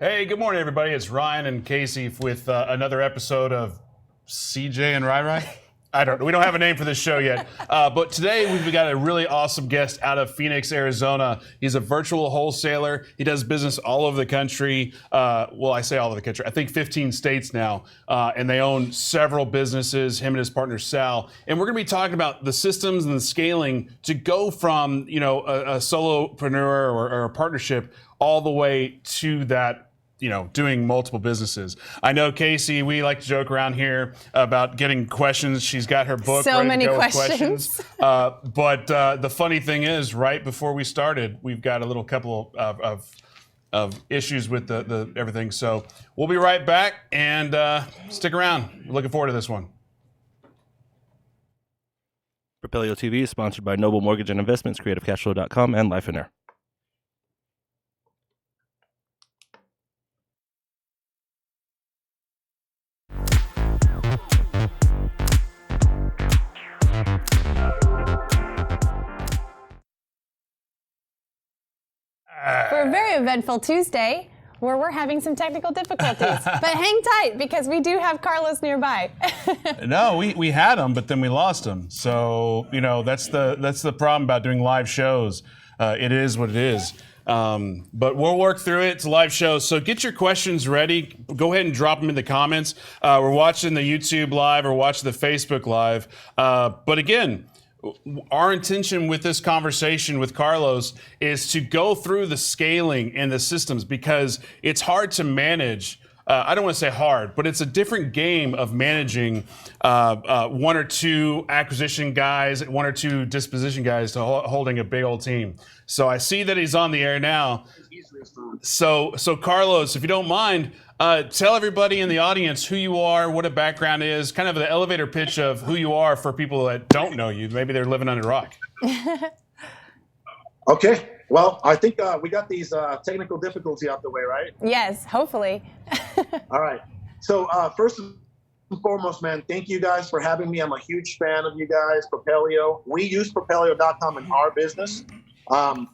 Hey, good morning, everybody. It's Ryan and Casey with another episode of CJ and Rai. We don't have a name for this show yet. But today we've got a really awesome guest out of Phoenix, Arizona. He's a virtual wholesaler. He does business all over the country. Well, I say all over the country. I think 15 states now. And they own several businesses, him and his partner, Sal. And we're going to be talking about the systems and the scaling to go from, a solopreneur or a partnership all the way to that, doing multiple businesses. I know, Casey, we like to joke around here about getting questions. She's got her book so ready many to go questions. with questions. But the funny thing is, right before we started, we've got a little couple of issues with the everything. So we'll be right back, and stick around. We're looking forward to this one. Propelio TV is sponsored by Noble Mortgage and Investments, CreativeCashflow.com, and Lifeiner. For a very eventful Tuesday, where we're having some technical difficulties. But hang tight, because we do have Carlos nearby. No, we had him, but then we lost him. So, that's the problem about doing live shows. It is what it is. But we'll work through it. It's a live show. So get your questions ready. Go ahead and drop them in the comments. We're watching the YouTube live or watching the Facebook live. But again, our intention with this conversation with Carlos is to go through the scaling and the systems, because it's hard to manage. I don't want to say hard, but it's a different game of managing one or two acquisition guys, one or two disposition guys to holding a big old team. So I see that he's on the air now. So Carlos, if you don't mind, tell everybody in the audience who you are, what a background is, kind of the elevator pitch of who you are for people that don't know you. Maybe they're living under a rock. Okay. Well, I think we got these technical difficulties out the way, right? Yes, hopefully. All right. So first and foremost, man, thank you guys for having me. I'm a huge fan of you guys, Propelio. We use Propelio.com in our business.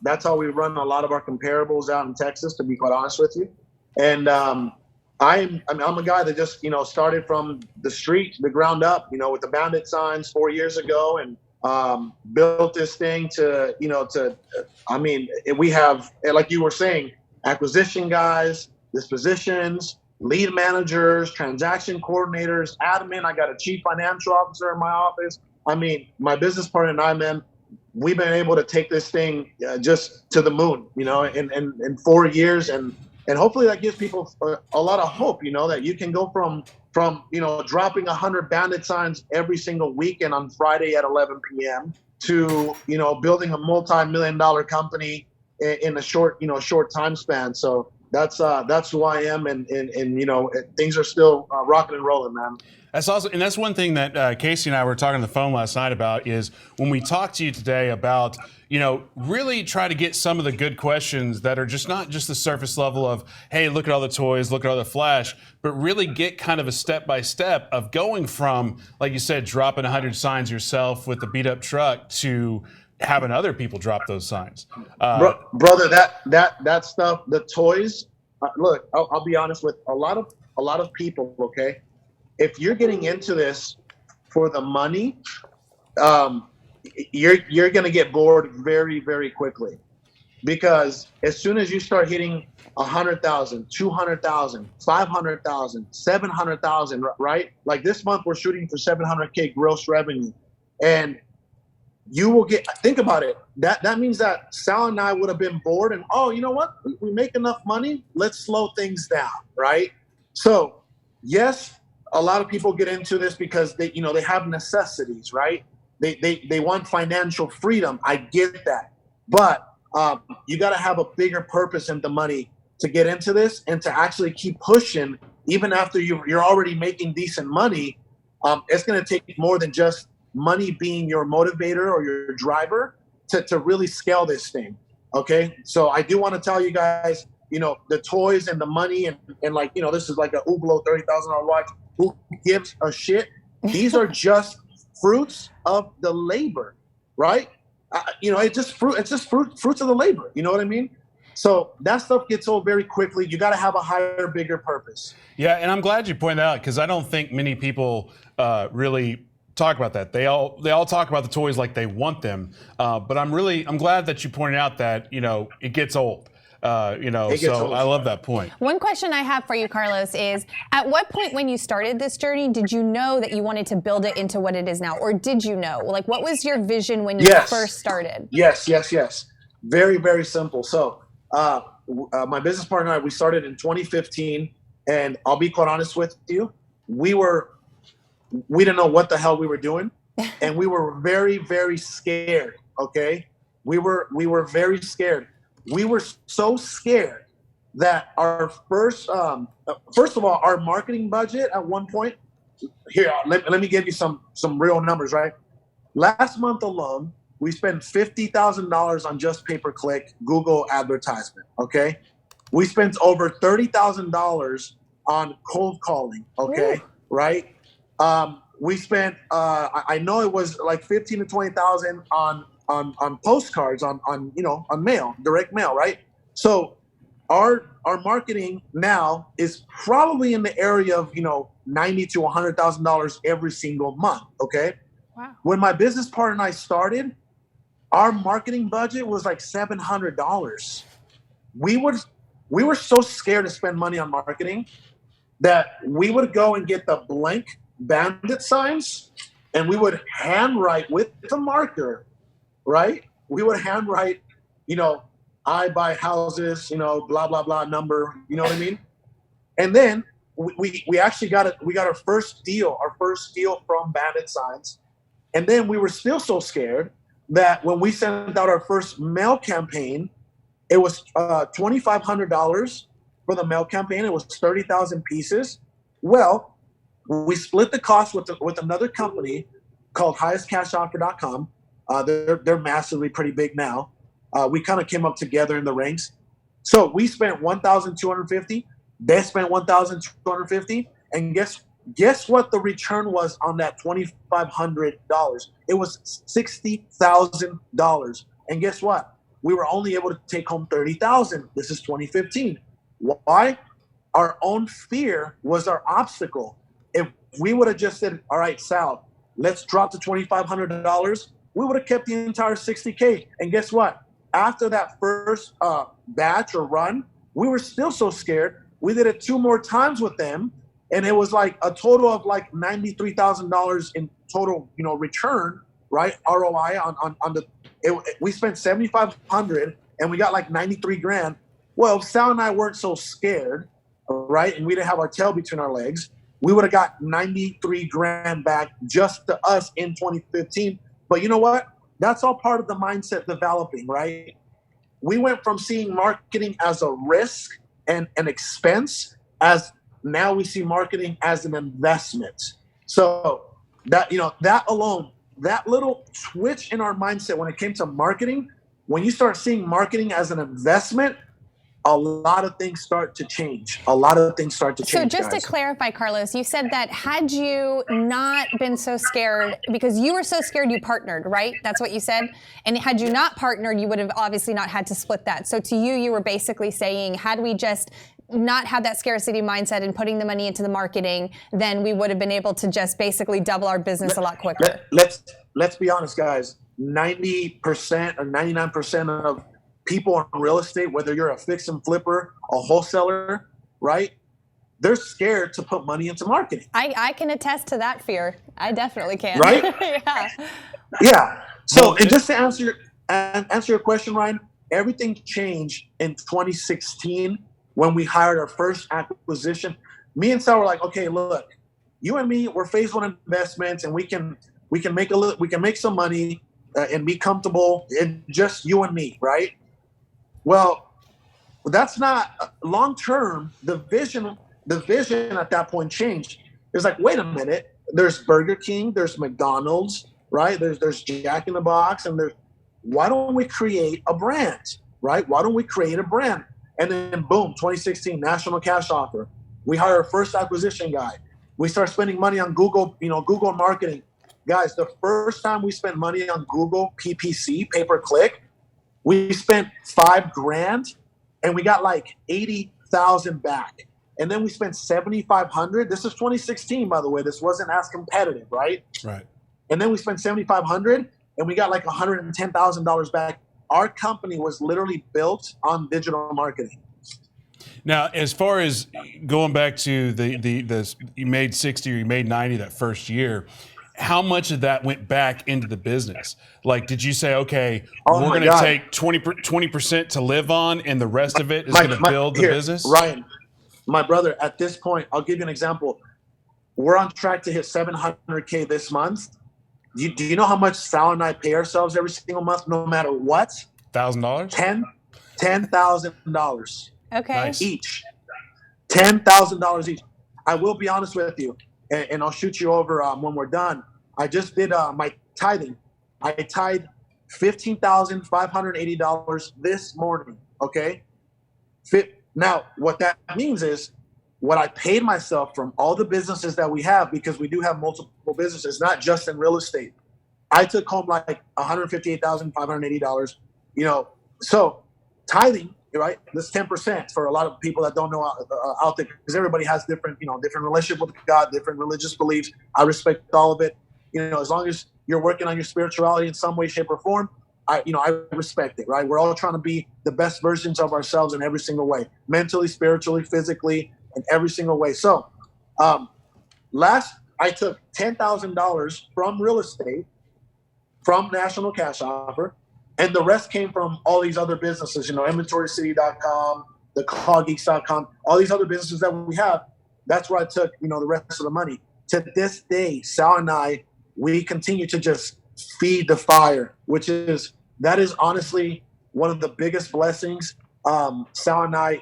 That's how we run a lot of our comparables out in Texas, to be quite honest with you. And I'm a guy that just, started from the street, the ground up, with the bandit signs 4 years ago, and built this thing to, we have, like you were saying, acquisition guys, dispositions, lead managers, transaction coordinators, admin. I got a chief financial officer in my office. My business partner and I, man, we've been able to take this thing just to the moon, in 4 years. And hopefully that gives people a lot of hope, that you can go from dropping 100 bandit signs every single weekend on Friday at 11 p.m. to, building a multi-million-dollar company in a short time span. So that's who I am. And things are still rocking and rolling, man. That's awesome. And that's one thing that Casey and I were talking on the phone last night about, is when we talked to you today about, really try to get some of the good questions that are just not just the surface level of, hey, look at all the toys, look at all the flash, but really get kind of a step-by-step of going from, like you said, dropping 100 signs yourself with the beat-up truck to having other people drop those signs. Brother, that stuff, the toys, look, I'll be honest with a lot of people, okay? If you're getting into this for the money, you're going to get bored very, very quickly, because as soon as you start hitting 100,000, 200,000, 500,000, 700,000, right? Like this month, we're shooting for 700K gross revenue, and you will think about it. That means that Sal and I would have been bored, and you know what? We make enough money. Let's slow things down, right? So yes, a lot of people get into this because they have necessities, right? They want financial freedom. I get that, but you got to have a bigger purpose in the money to get into this and to actually keep pushing even after you're already making decent money. It's going to take more than just money being your motivator or your driver to really scale this thing. Okay, so I do want to tell you guys, the toys and the money and this is like a Hublot $30,000 watch. Who gives a shit? These are just fruits of the labor, right? It's just fruits of the labor. You know what I mean? So that stuff gets old very quickly. You got to have a higher, bigger purpose. Yeah, and I'm glad you pointed that out because I don't think many people really talk about that. They all talk about the toys like they want them, but I'm glad that you pointed out that it gets old. It gets So old. I love that point. One question I have for you, Carlos, is at what point when you started this journey did you know that you wanted to build it into what it is now, or did you know? Like, what was your vision when you first started? Yes. Very, very simple. So my business partner and I, we started in 2015, and I'll be quite honest with you, we didn't know what the hell we were doing, and we were very, very scared. Okay, we were very scared. We were so scared that our first of all, our marketing budget at one point. Here, let me give you some real numbers. Right, last month alone, we spent $50,000 on just pay-per-click Google advertisement. Okay, we spent over $30,000 on cold calling. Okay, right. We spent I know it was like 15 to 20,000 on postcards, on mail, direct mail, right? So our marketing now is probably in the area of $90,000 to $100,000 every single month. Okay. Wow. When my business partner and I started, our marketing budget was like $700. We were so scared to spend money on marketing that we would go and get the blank bandit signs, and we would handwrite with the marker, right? We would handwrite, I buy houses, blah, blah, blah number, you know what I mean? And then we actually got our first deal from bandit signs. And then we were still so scared that when we sent out our first mail campaign, it was $2,500 for the mail campaign. It was 30,000 pieces. Well, we split the cost with another company called highestcashoffer.com. They're massively pretty big now. We kind of came up together in the ranks. So we spent $1,250. They spent $1,250. And guess what the return was on that $2,500? It was $60,000. And guess what? We were only able to take home $30,000. This is 2015. Why? Our own fear was our obstacle. If we would have just said, all right, Sal, let's drop to $2,500, we would have kept the entire $60K. And guess what? After that first batch or run, we were still so scared. We did it 2 more times with them, and it was like a total of like $93,000 in total, return, right? ROI on the. We spent $7,500 and we got like 93 grand. Well, if Sal and I weren't so scared, right, and we didn't have our tail between our legs, we would have got 93 grand back just to us in 2015. But you know what? That's all part of the mindset developing, right? We went from seeing marketing as a risk and an expense, as now we see marketing as an investment. So that alone, that little switch in our mindset when it came to marketing, when you start seeing marketing as an investment, a lot of things start to change. So just to clarify, Carlos, you said that had you not been so scared, because you were so scared you partnered, right? That's what you said? And had you not partnered, you would have obviously not had to split that. So to you were basically saying, had we just not had that scarcity mindset and putting the money into the marketing, then we would have been able to just basically double our business a lot quicker. Let's be honest, guys. 90% or 99% of people in real estate, whether you're a fix and flipper, a wholesaler, right? They're scared to put money into marketing. I can attest to that fear. I definitely can. Right? Yeah. Yeah. So, and just to answer your question, Ryan, everything changed in 2016 when we hired our first acquisition. Me and Sal were like, okay, look, you and me, we're phase 1 investments, and we can make some money and be comfortable in just you and me, right? Well, that's not long term. The vision at that point changed. It's like, wait a minute. There's Burger King, there's McDonald's, right? There's Jack in the Box, and why don't we create a brand, right? Why don't we create a brand? And then boom, 2016, national cash offer. We hire our first acquisition guy. We start spending money on Google, Google marketing. Guys, the first time we spent money on Google PPC, pay per click, we spent $5,000 and we got like 80,000 back. And then we spent 7,500. This is 2016, by the way. This wasn't as competitive, right? Right. And then we spent 7,500 and we got like $110,000 back. Our company was literally built on digital marketing. Now, as far as going back to the you made 60 or you made 90 that first year, how much of that went back into the business? Like, did you say, okay, Oh we're my going to God. take 20% to live on and the rest of it is going to build the business? Ryan, my brother, at this point, I'll give you an example. We're on track to hit 700K this month. Do you know how much Sal and I pay ourselves every single month, no matter what? $1,000? $10,000 Okay. Nice. each. $10,000 each. I will be honest with you, and I'll shoot you over when we're done. I just did my tithing. I tithed $15,580 this morning. Okay. Now, what that means is what I paid myself from all the businesses that we have, because we do have multiple businesses, not just in real estate. I took home like $158,580. So tithing, right? This 10% for a lot of people that don't know out there, because everybody has different relationship with God, different religious beliefs. I respect all of it. As long as you're working on your spirituality in some way, shape, or form, I respect it, right? We're all trying to be the best versions of ourselves in every single way, mentally, spiritually, physically, in every single way. So, I took $10,000 from real estate, from National Cash Offer, and the rest came from all these other businesses, InventoryCity.com, the CallGeeks.com, all these other businesses that we have. That's where I took, the rest of the money. To this day, Sal and I, we continue to just feed the fire, that is honestly one of the biggest blessings Sal and I,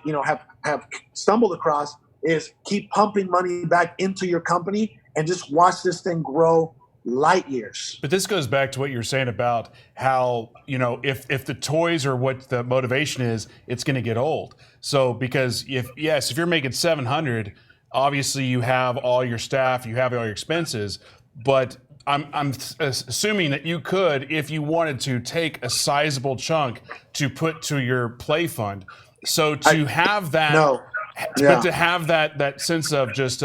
have stumbled across, is keep pumping money back into your company and just watch this thing grow light years. But this goes back to what you were saying about how, if the toys are what the motivation is, it's going to get old. So because if you're making 700, obviously you have all your staff, you have all your expenses, but I'm assuming that you could, if you wanted to, take a sizable chunk to put to your play fund. So to have that, but to have that sense of just,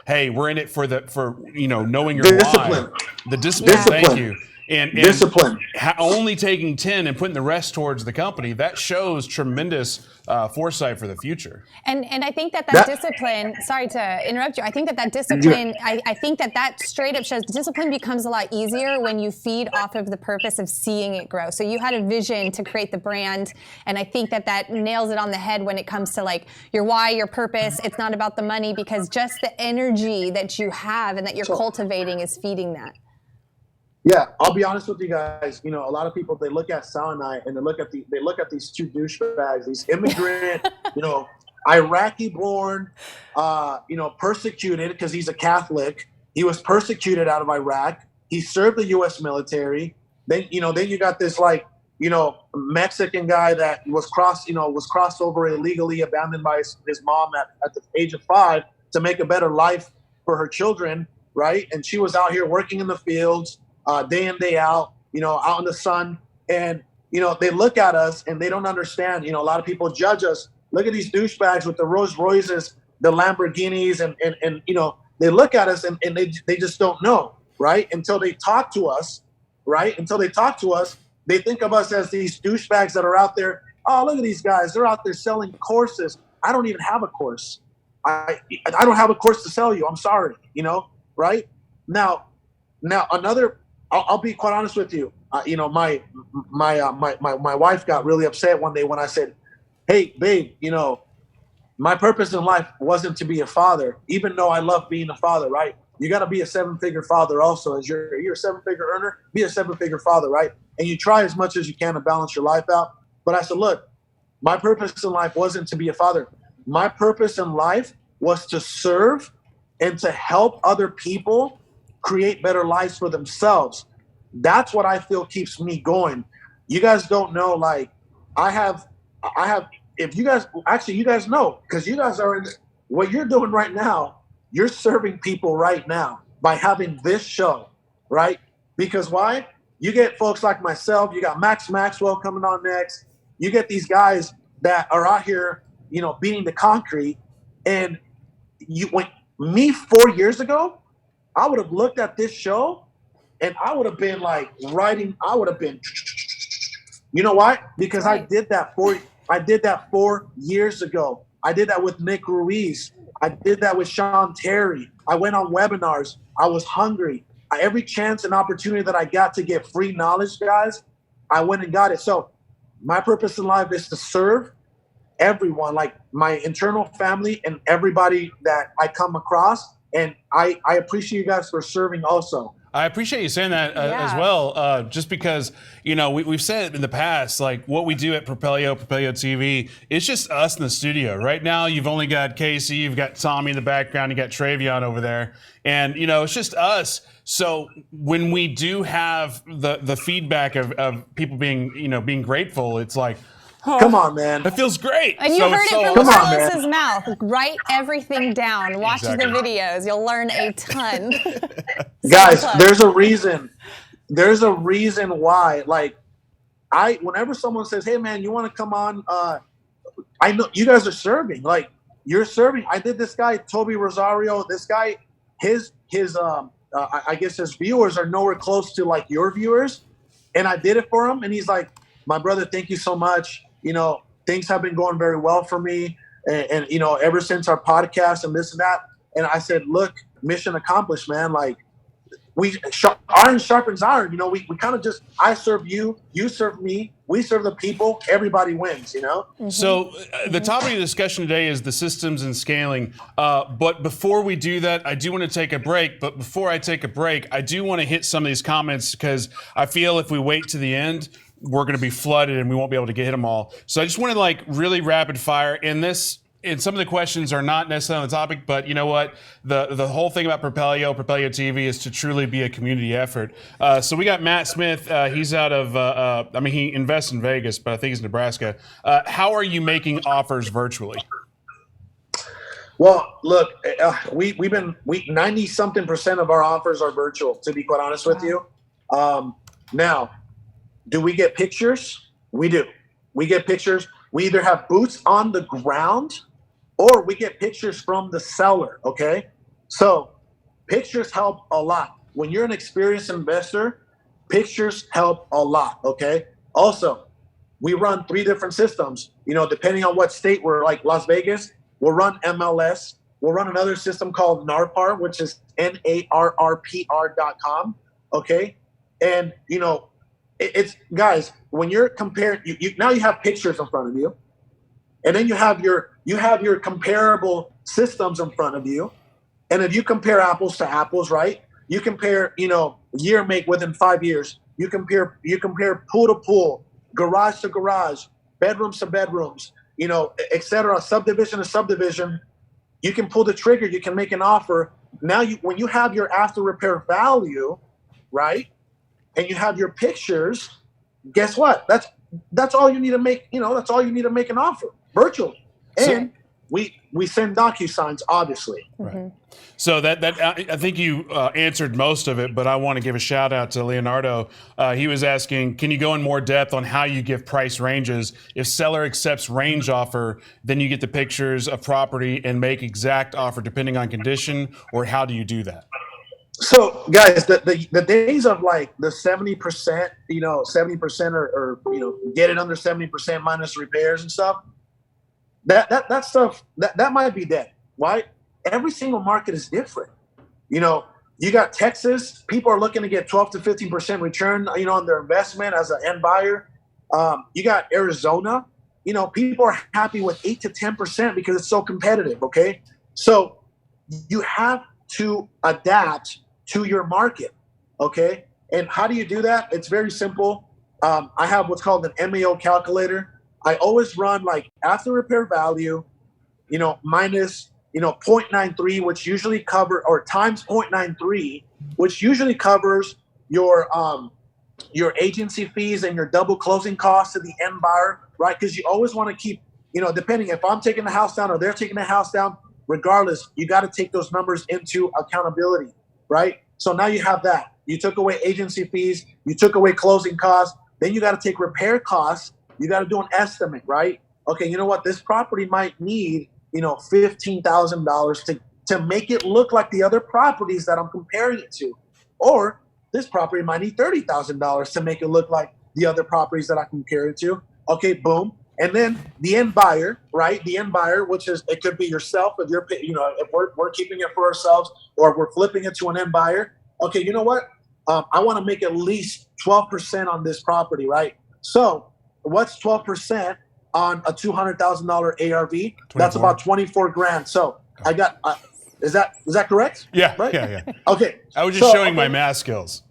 hey, we're in it for knowing your discipline. why, the discipline. Thank you. And discipline. Only taking 10 and putting the rest towards the company, that shows tremendous foresight for the future. And I think that discipline, sorry to interrupt you, I think that discipline, I think that straight up shows discipline becomes a lot easier when you feed off of the purpose of seeing it grow. So you had a vision to create the brand, and I think that nails it on the head when it comes to like your why, your purpose. It's not about the money, because just the energy that you have and that you're cultivating is feeding that. Yeah, I'll be honest with you guys. A lot of people, they look at Sal and I, and they look at these two douchebags, these immigrant, Iraqi-born, persecuted because he's a Catholic. He was persecuted out of Iraq. He served the U.S. military. Then you got this Mexican guy that was crossed over illegally, abandoned by his mom at the age of 5 to make a better life for her children, right? And she was out here working in the fields. Day in, day out, out in the sun. And, they look at us and they don't understand. A lot of people judge us. Look at these douchebags with the Rolls Royces, the Lamborghinis, and they look at us and they just don't know, right? Until they talk to us, right? Until they talk to us, they think of us as these douchebags that are out there. Oh, look at these guys. They're out there selling courses. I don't even have a course. I don't have a course to sell you. I'm sorry, right? Now another, I'll be quite honest with you. My wife got really upset one day when I said, "Hey, babe, my purpose in life wasn't to be a father, even though I love being a father, right? You got to be a 7-figure father also. As you're a 7-figure earner, be a 7-figure father, right? And you try as much as you can to balance your life out." But I said, look, my purpose in life wasn't to be a father. My purpose in life was to serve and to help other people create better lives for themselves. That's what I feel keeps me going. You guys don't know, like I have, if you guys know, because you guys are in what you're doing right now, you're serving people right now by having this show, right? Because why? You get folks like myself, you got Max Maxwell coming on next. You get these guys that are out here, beating the concrete. And me 4 years ago, I would have looked at this show and I would have been like I would have been, you know why? Because Right. I did that 4 years ago. I did that with Nick Ruiz. I did that with Sean Terry. I went on webinars. I was hungry. Every chance and opportunity that I got to get free knowledge, guys, I went and got it. So my purpose in life is to serve everyone, like my internal family and everybody that I come across. And I appreciate you guys for serving also. I appreciate you saying that as Yeah. well, just because, we've said in the past, like what we do at Propelio TV, it's just us in the studio. Right now, you've only got Casey, you've got Tommy in the background, you got Travion over there, and, it's just us. So when we do have the feedback of people being grateful, it's like, oh, Come on, man. that feels great. And you So heard it's it so from Come on, man. Carlos's mouth. Write everything down. Watch Exactly. the videos. You'll learn a ton. Guys, close. there's a reason. There's a reason why. Like, whenever someone says, "Hey, man, you want to come on?" I know you guys are serving. Like, you're serving. I did this guy, Toby Rosario. This guy, his I guess his viewers are nowhere close to like your viewers, and I did it for him. And he's like, "My brother, thank you so much. Things have been going very well for me, and ever since our podcast and this and that." And I said, "Look, mission accomplished, man. Like, iron sharpens iron. We kind of just, I serve you, you serve me, we serve the people, everybody wins, So the topic of discussion today is the systems and scaling. But before we do that, I do want to take a break. But before I take a break, I do want to hit some of these comments because I feel if we wait to the end, we're going to be flooded and we won't be able to hit them all. So I just want to really rapid fire and some of the questions are not necessarily on the topic, but you know what? The whole thing about Propelio TV is to truly be a community effort. So we got Matt Smith. He's out of, he invests in Vegas, but I think he's in Nebraska. How are you making offers virtually? Well, look, we've been 90-something% of our offers are virtual, to be quite honest with you. Now, do we get pictures? We do. We get pictures. We either have boots on the ground or we get pictures from the seller, okay? So pictures help a lot. When you're an experienced investor, pictures help a lot, okay? Also, we run 3 different systems. Depending on what state we're, like Las Vegas, we'll run MLS. We'll run another system called NARPR, which is NARRPR.com, okay? And, it's, guys, when you're comparing, now you have pictures in front of you, and then you have your comparable systems in front of you. And if you compare apples to apples, right? You compare, year make within 5 years. You compare pool to pool, garage to garage, bedrooms to bedrooms, et cetera, subdivision to subdivision. You can pull the trigger. You can make an offer. Now, when you have your after repair value, right, and you have your pictures, guess what? That's all you need to make. That's all you need to make an offer virtually. And we send DocuSigns, obviously. Right. So that I think you answered most of it, but I want to give a shout out to Leonardo. He was asking, can you go in more depth on how you give price ranges? If seller accepts range offer, then you get the pictures of property and make exact offer depending on condition, or how do you do that? So, guys, the days of like the 70%, 70% or get it under 70% minus repairs and stuff, that stuff that might be dead. Why? Every single market is different. You got Texas, people are looking to get 12 to 15% return, on their investment as an end buyer. You got Arizona, people are happy with 8 to 10% because it's so competitive. Okay, so you have to adapt to your market, okay? And how do you do that? It's very simple. I have what's called an MAO calculator. I always run like after repair value, minus, 0.93, which usually or times 0.93, which usually covers your agency fees and your double closing costs to the end buyer, right? Because you always want to keep, depending if I'm taking the house down or they're taking the house down, regardless, you got to take those numbers into accountability. Right? So now you have that. You took away agency fees. You took away closing costs. Then you got to take repair costs. You got to do an estimate, right? okay, you know what? This property might need, $15,000 to make it look like the other properties that I'm comparing it to. Or this property might need $30,000 to make it look like the other properties that I compare it to. Okay, boom. And then the end buyer, right? The end buyer, which is, it could be yourself if you're, if we're keeping it for ourselves or we're flipping it to an end buyer. Okay, you know what? I want to make at least 12% on this property, right? So what's 12% on a $200,000 ARV? 24. That's about 24 grand. So I got, is that correct? Yeah, right? yeah. Okay. I was just showing my math skills.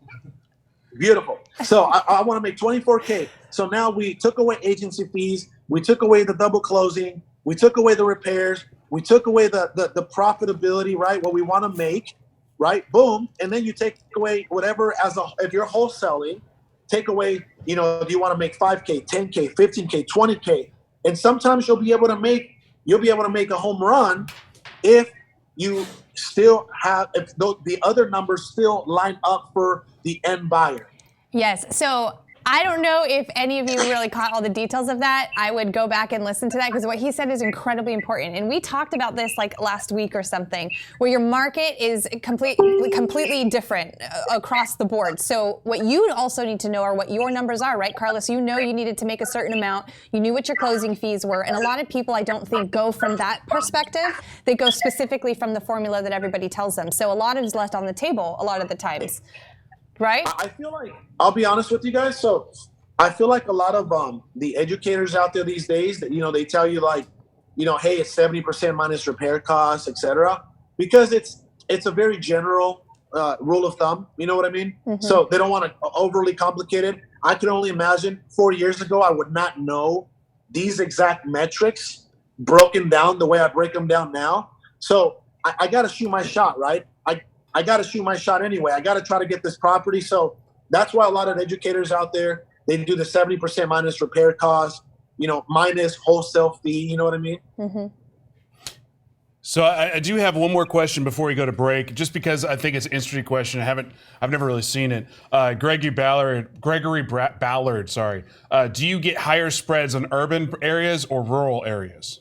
Beautiful. So I want to make 24K. So now we took away agency fees. We took away the double closing. We took away the repairs. We took away the profitability, right? What we want to make, right? Boom. And then you take away whatever if you're wholesaling, take away, do you want to make 5K, 10K, 15K, 20K? And sometimes you'll be able to make a home run if you still have, if the other numbers still line up for the end buyer. Yes. So I don't know if any of you really caught all the details of that. I would go back and listen to that because what he said is incredibly important. And we talked about this like last week or something, where your market is completely different across the board. So what you also need to know are what your numbers are, right, Carlos? You needed to make a certain amount. You knew what your closing fees were. And a lot of people, I don't think, go from that perspective. They go specifically from the formula that everybody tells them. So a lot is left on the table a lot of the times. Right? I feel like, I'll be honest with you guys. So I feel like a lot of the educators out there these days that, they tell you like, hey, it's 70% minus repair costs, etc. Because it's a very general rule of thumb. You know what I mean? Mm-hmm. So they don't want to overly complicate it. I can only imagine 4 years ago, I would not know these exact metrics broken down the way I break them down now. So I got to shoot my shot, right? I got to shoot my shot anyway. I got to try to get this property. So that's why a lot of educators out there, they do the 70% minus repair costs, minus wholesale fee. You know what I mean? Mm-hmm. So I do have one more question before we go to break, just because I think it's an interesting question. I've never really seen it. Gregory Ballard, sorry. Do you get higher spreads on urban areas or rural areas?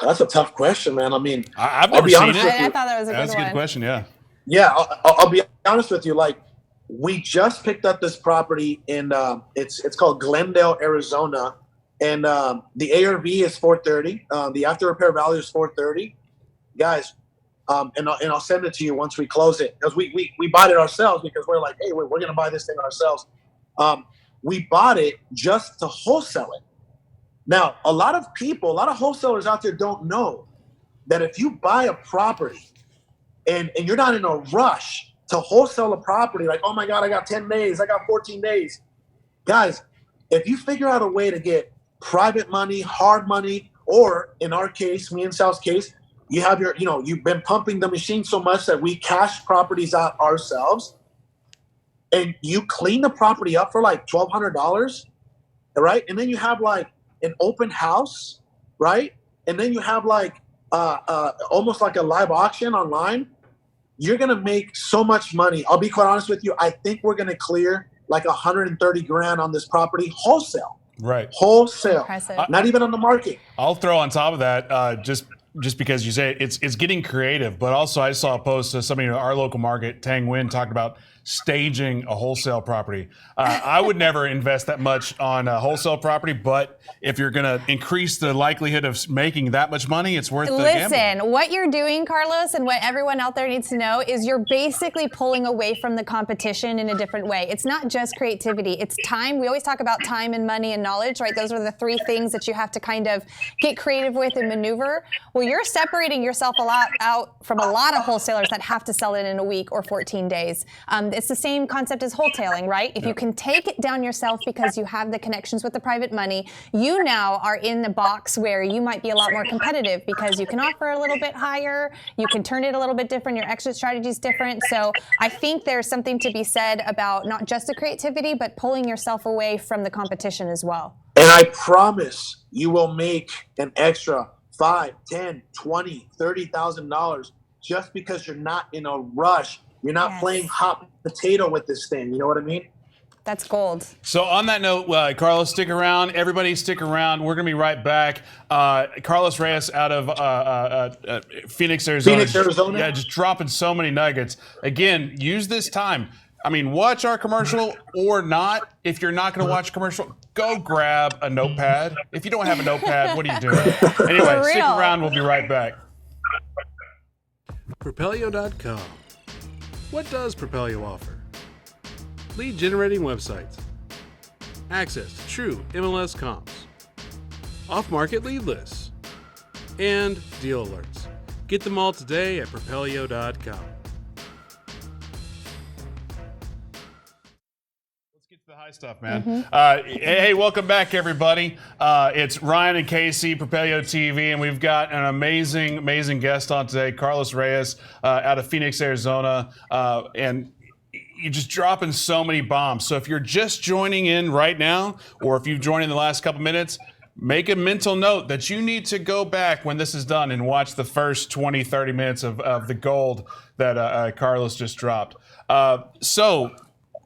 That's a tough question, man. I mean, I've never seen it. I thought that was a good one. That's a good question, yeah. Yeah, I'll be honest with you. Like, we just picked up this property in it's called Glendale, Arizona, and the ARV is 430. The after repair value is 430, guys. And I'll send it to you once we close it, because we bought it ourselves because we're like, hey, we're gonna buy this thing ourselves. We bought it just to wholesale it. Now, a lot of wholesalers out there don't know that if you buy a property and you're not in a rush to wholesale a property, like, oh my God, I got 10 days, I got 14 days. Guys, if you figure out a way to get private money, hard money, or in our case, me and Sal's case, you have you've been pumping the machine so much that we cash properties out ourselves, and you clean the property up for like $1,200, right? And then you have like an open house, right? And then you have like almost like a live auction online. You're gonna make so much money. I'll be quite honest with you. I think we're gonna clear like 130 grand on this property wholesale. Right. Wholesale. Impressive. Not even on the market. I'll throw on top of that, just because you say it's getting creative, but also I saw a post of somebody in our local market, Tang Nguyen, talked about staging a wholesale property. I would never invest that much on a wholesale property, but if you're going to increase the likelihood of making that much money, it's worth the gamble. Listen, what you're doing, Carlos, and what everyone out there needs to know is you're basically pulling away from the competition in a different way. It's not just creativity, it's time. We always talk about time and money and knowledge, right? Those are the three things that you have to kind of get creative with and maneuver. Well, you're separating yourself a lot out from a lot of wholesalers that have to sell it in a week or 14 days. It's the same concept as wholesaling, right? If you can take it down yourself because you have the connections with the private money, you now are in the box where you might be a lot more competitive because you can offer a little bit higher, you can turn it a little bit different, your exit strategy is different. So I think there's something to be said about not just the creativity, but pulling yourself away from the competition as well. And I promise you will make an extra $5, $10, $20, $30,000 just because you're not in a rush. You're not playing hot potato with this thing. You know what I mean? That's gold. So on that note, Carlos, stick around. Everybody stick around. We're going to be right back. Carlos Reyes out of Phoenix, Arizona. Phoenix, Arizona? Yeah, just dropping so many nuggets. Again, use this time. I mean, watch our commercial or not. If you're not going to watch a commercial, go grab a notepad. If you don't have a notepad, what are you doing? Anyway, stick around. We'll be right back. Propelio.com. What does Propelio offer? Lead generating websites, access to true MLS comps, off-market lead lists, and deal alerts. Get them all today at Propelio.com. Let's get to the high stuff, man. Hey, welcome back, everybody. It's Ryan and Casey, Propelio TV, and we've got an amazing guest on today, Carlos Reyes out of Phoenix, Arizona, and you're just dropping so many bombs. So if you're just joining in right now, or if you've joined in the last couple minutes, make a mental note that you need to go back when this is done and watch the first 20, 30 minutes of the gold that Carlos just dropped. So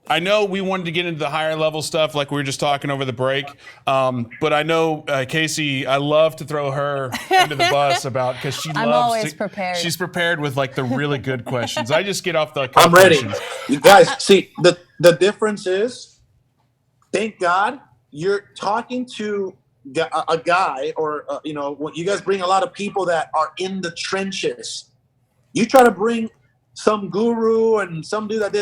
I know we wanted to get into the higher level stuff like we were just talking over the break, but I know Casey, I love to throw her into the bus because she I'm loves always prepared. She's prepared with like the really good questions. I just get off the I'm ready. questions. You guys, see, the difference is, thank God you're talking to a guy, or when you guys bring a lot of people that are in the trenches. You try to bring some guru and some dude that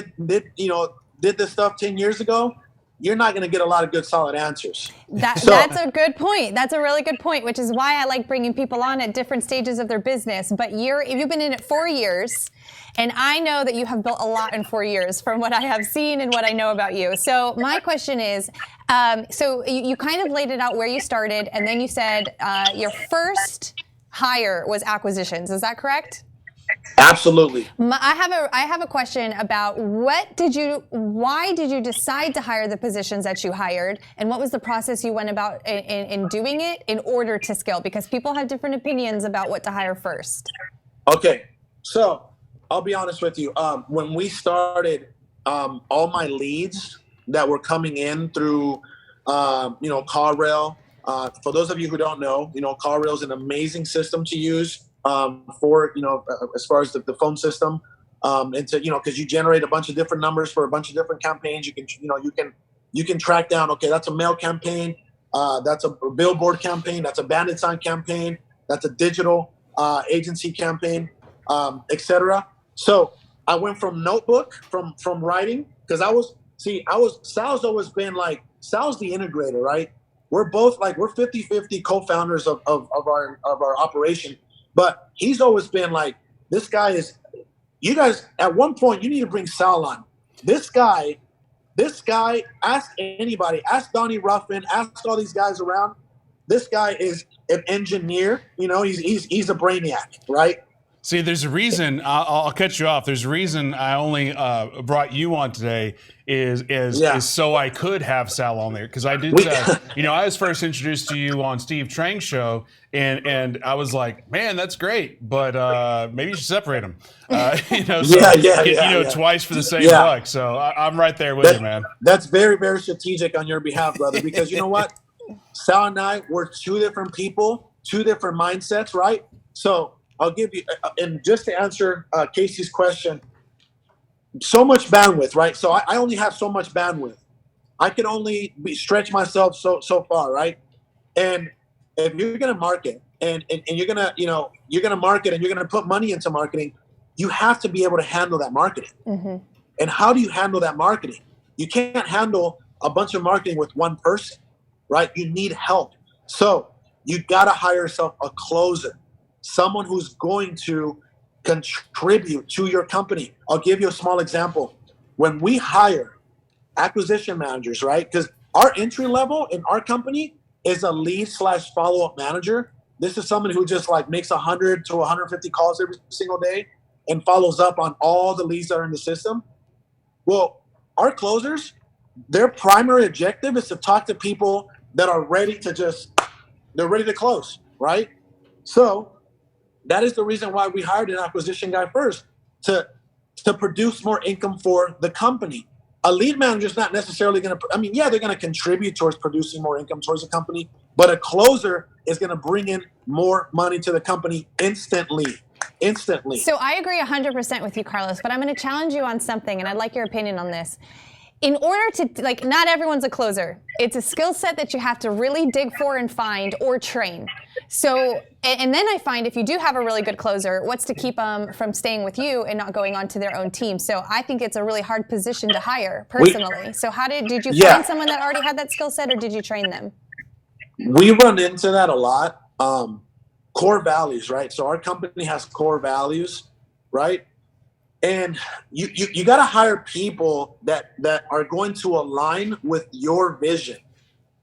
did this stuff 10 years ago, you're not going to get a lot of good, solid answers. That's a good point. That's a really good point, which is why I like bringing people on at different stages of their business. But you've been in it 4 years, and I know that you have built a lot in 4 years from what I have seen and what I know about you. So my question is, so you kind of laid it out where you started, and then you said your first hire was acquisitions. Is that correct? Absolutely. I have a question about why did you decide to hire the positions that you hired, and what was the process you went about in doing it in order to scale? Because people have different opinions about what to hire first. Okay, so I'll be honest with you. When we started, all my leads that were coming in through, CarRail. For those of you who don't know, CarRail is an amazing system to use. For as far as the phone system, and to because you generate a bunch of different numbers for a bunch of different campaigns. You can track down, okay, that's a mail campaign, that's a billboard campaign, that's a bandit sign campaign, that's a digital agency campaign, etc. So I went from notebook, from writing, because Sal's always been like, Sal's the integrator, right? We're both like, we're 50-50 co-founders of our operation. But he's always been like, this guy is, you guys, at one point, you need to bring Sal on. This guy, ask anybody, ask Donnie Ruffin, ask all these guys around. This guy is an engineer, he's a brainiac, right? See, there's a reason, I'll cut you off. There's a reason I only brought you on today is so I could have Sal on there. Because I did, I was first introduced to you on Steve Trang's show, and I was like, man, that's great, but maybe you should separate them. Twice for the same buck. So I'm right there with you, man. That's very, very strategic on your behalf, brother, because you know what? Sal and I, we're two different people, two different mindsets, right? So I'll give you, and just to answer Casey's question, so much bandwidth, right? So I only have so much bandwidth. I can only stretch myself so far, right? And if you're going to market and you're going to market and you're going to put money into marketing, you have to be able to handle that marketing. Mm-hmm. And how do you handle that marketing? You can't handle a bunch of marketing with one person, right? You need help. So you got to hire yourself a closer, someone who's going to contribute to your company. I'll give you a small example. When we hire acquisition managers, right? Because our entry level in our company is a lead/follow-up manager. This is someone who just like makes 100 to 150 calls every single day and follows up on all the leads that are in the system. Well, our closers, their primary objective is to talk to people that are ready to close, right? So that is the reason why we hired an acquisition guy first, to produce more income for the company. a lead manager is not necessarily going to, I mean, yeah, they're going to contribute towards producing more income towards the company, but a closer is going to bring in more money to the company instantly. So I agree 100% with you, Carlos, but I'm going to challenge you on something, and I'd like your opinion on this. In order to, like, not everyone's a closer. It's a skill set that you have to really dig for and find or train. So, and then I find if you do have a really good closer, what's to keep them from staying with you and not going on to their own team? So I think it's a really hard position to hire personally. So how did you find someone that already had that skill set, or did you train them? We run into that a lot. Core values, right? So our company has core values, right? And you got to hire people that are going to align with your vision.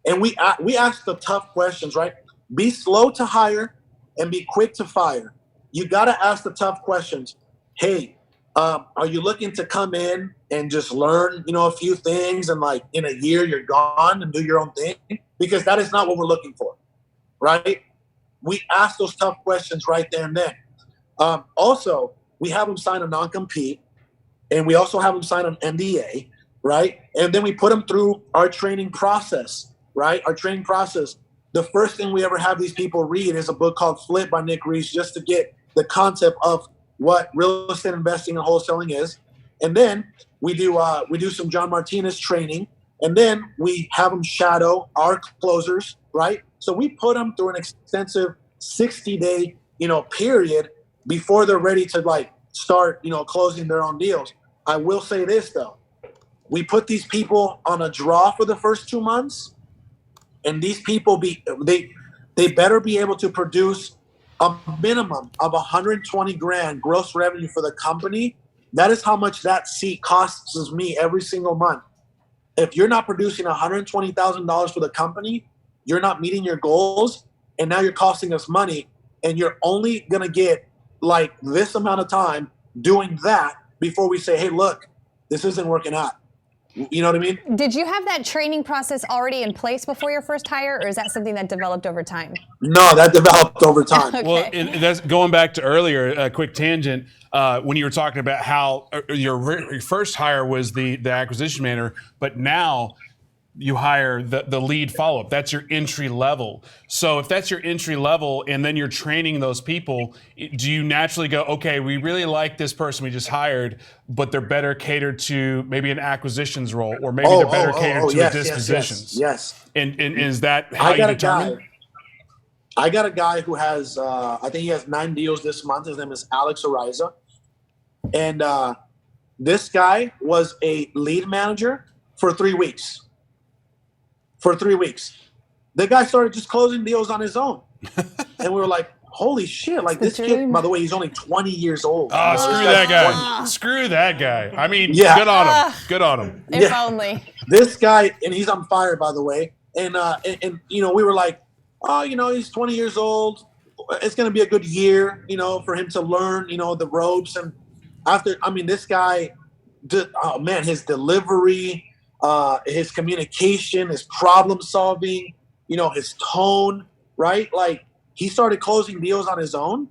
And we ask the tough questions, right? Be slow to hire and be quick to fire. You got to ask the tough questions. Hey, are you looking to come in and just learn, a few things, and like in a year you're gone and do your own thing? Because that is not what we're looking for, right? We ask those tough questions right there and then. Also, we have them sign a non-compete, and we also have them sign an NDA, right? And then we put them through our training process, right? Our training process. The first thing we ever have these people read is a book called Flip by Nick Reyes, just to get the concept of what real estate investing and wholesaling is. And then we do some John Martinez training, and then we have them shadow our closers, right? So we put them through an extensive 60-day, period before they're ready to like start, closing their own deals. I will say this though, we put these people on a draw for the first 2 months, and these people they better be able to produce a minimum of 120 grand gross revenue for the company. That is how much that seat costs me every single month. If you're not producing $120,000 for the company, you're not meeting your goals, and now you're costing us money, and you're only going to get like this amount of time doing that before we say, hey, look, this isn't working out. You know what I mean? Did you have that training process already in place before your first hire, or is that something that developed over time? No, that developed over time. Okay. Well, that's going back to earlier, a quick tangent, when you were talking about how your first hire was the acquisition manager, but now you hire the lead follow-up. That's your entry level. So if that's your entry level and then you're training those people, do you naturally go, okay, we really like this person we just hired, but they're better catered to maybe an acquisitions role, or maybe they're better catered to dispositions? Yes. And is that how you determine? I got a guy who has, I think he has 9 deals this month. His name is Alex Ariza. And this guy was a lead manager for 3 weeks. The guy started just closing deals on his own. And we were like, holy shit, like this kid, by the way, he's only 20 years old. Oh, screw that guy. Screw that guy. I mean, good on him. Good on him. If only. This guy, and he's on fire, by the way. And we were like, oh, he's 20 years old. It's going to be a good year, for him to learn, the ropes. And this guy, his delivery, his communication, his problem solving, his tone, right? Like, he started closing deals on his own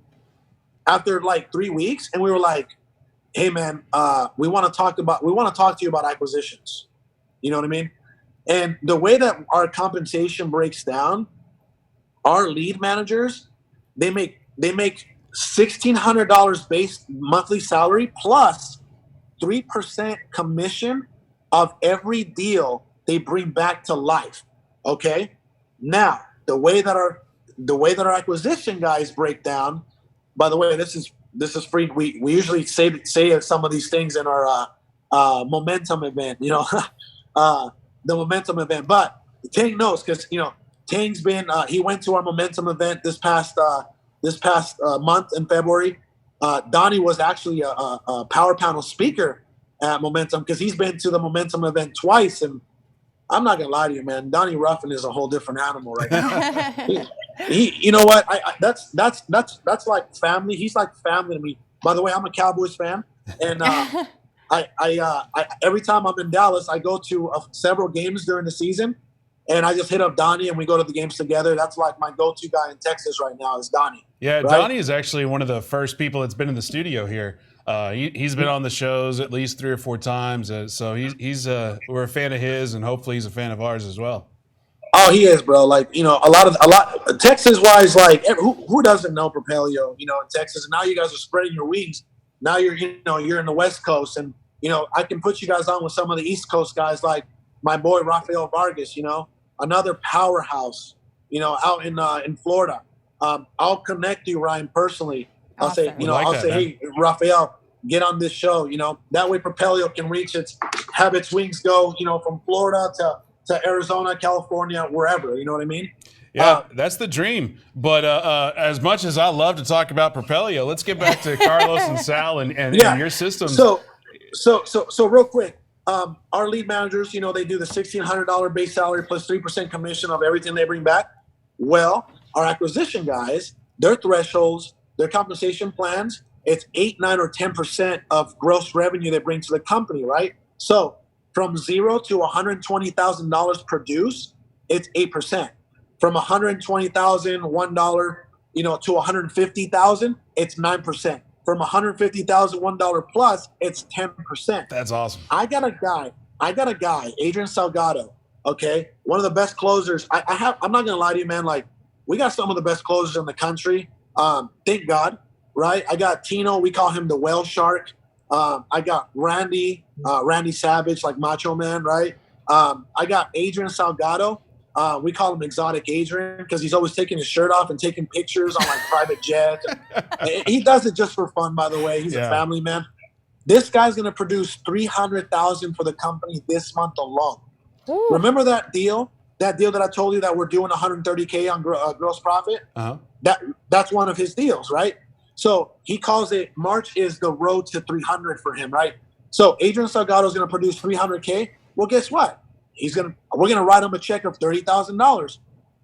after like 3 weeks. And we were like, hey man, we want to talk to you about acquisitions. You know what I mean? And the way that our compensation breaks down, our lead managers, they make $1,600 base monthly salary plus 3% commission of every deal they bring back to life. Okay. Now, the way that our acquisition guys break down, by the way, this is free. We usually say some of these things in our momentum event, the momentum event. But Tang knows, because Tang's been he went to our momentum event this past month in February. Donnie was actually a power panel speaker at Momentum, because he's been to the Momentum event twice, and I'm not gonna lie to you, man. Donnie Ruffin is a whole different animal right now. he you know what? That's like family. He's like family to me. By the way, I'm a Cowboys fan, and I every time I'm in Dallas, I go to several games during the season, And I just hit up Donnie, and we go to the games together. That's like my go-to guy in Texas right now is Donnie. Yeah, right? Donnie is actually one of the first people that's been in the studio here. He's been on the shows at least 3 or 4 times, so we're a fan of his, and hopefully he's a fan of ours as well. Oh, he is, bro. Like, a lot Texas wise, like who doesn't know Propelio, in Texas? And now you guys are spreading your wings. Now you're in the West Coast, and I can put you guys on with some of the East Coast guys, like my boy Rafael Vargas, another powerhouse, out in Florida. I'll connect you, Ryan, personally. I'll say, hey, Rafael, get on this show. That way Propelio can have its wings go, from Florida to Arizona, California, wherever. You know what I mean? Yeah, that's the dream. But as much as I love to talk about Propelio, let's get back to Carlos and Sal and your systems. So real quick, our lead managers, they do the $1,600 base salary plus 3% commission of everything they bring back. Well, our acquisition guys, their thresholds, their compensation plans, it's 8, 9, or 10% of gross revenue they bring to the company, right? So from $0 to $120,000 produced, it's 8%. From $120,000, $1, to $150,000, it's 9%. From $150,000, $1 plus, it's 10%. That's awesome. I got a guy, Adrian Salgado. Okay, one of the best closers. I'm not gonna lie to you, man. Like, we got some of the best closers in the country. Thank God, right? I got Tino. We call him the whale shark. I got Randy Savage, like Macho Man, right? I got Adrian Salgado. We call him Exotic Adrian because he's always taking his shirt off and taking pictures on like private jets. He does it just for fun, by the way. He's a family man. This guy's going to produce $300,000 for the company this month alone. Ooh. Remember that deal? That deal that I told you that we're doing $130K on gross profit? Uh-huh. That's one of his deals, right? So he calls it March is the road to 300 for him, right? So Adrian Salgado is going to produce $300K. Well, guess what? We're going to write him a check of $30,000,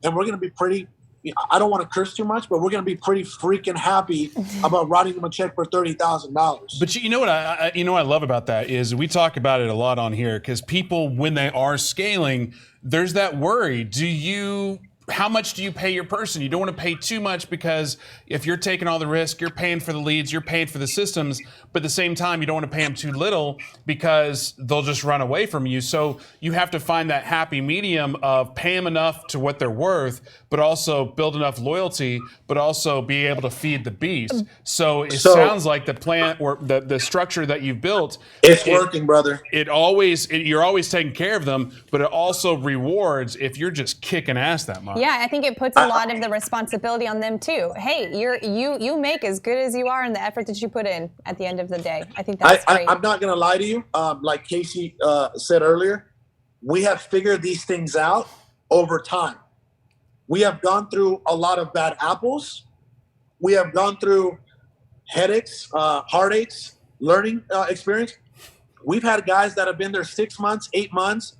and we're going to be pretty. I don't want to curse too much, but we're going to be pretty freaking happy about writing him a check for $30,000. But you know what I love about that is we talk about it a lot on here because people, when they are scaling, there's that worry. How much do you pay your person? You don't want to pay too much because if you're taking all the risk, you're paying for the leads, you're paying for the systems, but at the same time, you don't want to pay them too little because they'll just run away from you. So you have to find that happy medium of pay them enough to what they're worth, but also build enough loyalty, but also be able to feed the beast. So it sounds like the plan or the structure that you've built, it's working, brother. You're always taking care of them, but it also rewards if you're just kicking ass that much. Yeah, I think it puts a lot of the responsibility on them too. Hey, you make as good as you are in the effort that you put in at the end of the day. I think that's great. I'm not going to lie to you. Like Casey said earlier, we have figured these things out over time. We have gone through a lot of bad apples. We have gone through headaches, heartaches, learning experience. We've had guys that have been there 6 months, 8 months,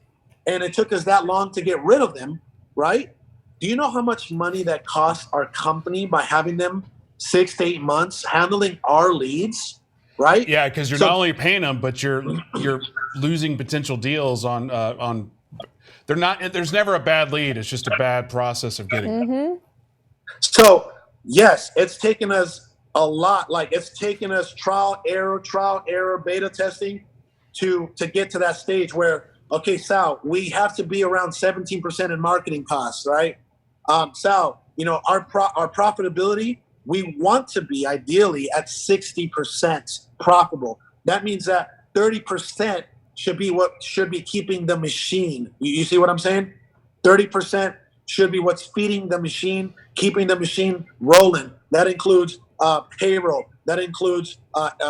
and it took us that long to get rid of them, right? Do you know how much money that costs our company by having them 6 to 8 months handling our leads, right? Yeah, because you're not only paying them, but you're losing potential deals on. They're not. There's never a bad lead. It's just a bad process of getting. Mm-hmm. So yes, it's taken us a lot. Like it's taken us trial error, beta testing to get to that stage where, okay, Sal, we have to be around 17% in marketing costs, right? Sal, our profitability, we want to be ideally at 60% profitable. That means that 30% should be what should be keeping the machine. You see what I'm saying? 30% should be what's feeding the machine, keeping the machine rolling. That includes payroll. That includes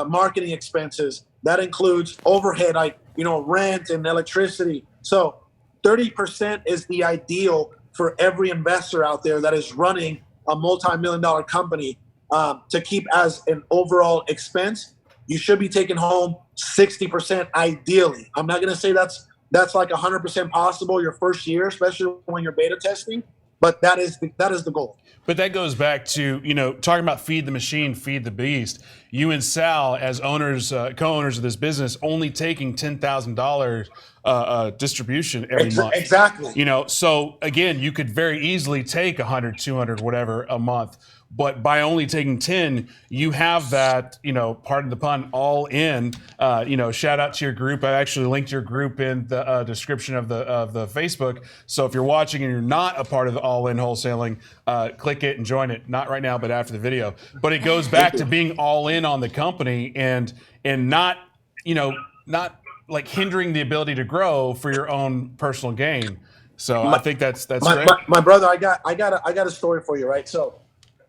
marketing expenses. That includes overhead, like rent and electricity. So 30% is the ideal for every investor out there that is running a multi-million-dollar company to keep as an overall expense. You should be taking home 60% ideally. I'm not going to say that's like 100% possible your first year, especially when you're beta testing. but that is the goal. But that goes back to, talking about feed the machine, feed the beast. You and Sal, as owners, co-owners of this business, only taking $10,000 distribution every month. Exactly. So again, you could very easily take 100, 200, whatever a month. But by only taking 10, you have that, pardon the pun, all in. Shout out to your group. I actually linked your group in the description of the Facebook. So if you're watching and you're not a part of the All In Wholesaling, click it and join it. Not right now, but after the video. But it goes back to being all in on the company and not like hindering the ability to grow for your own personal gain. So I think that's great. My brother, I got a story for you, right? So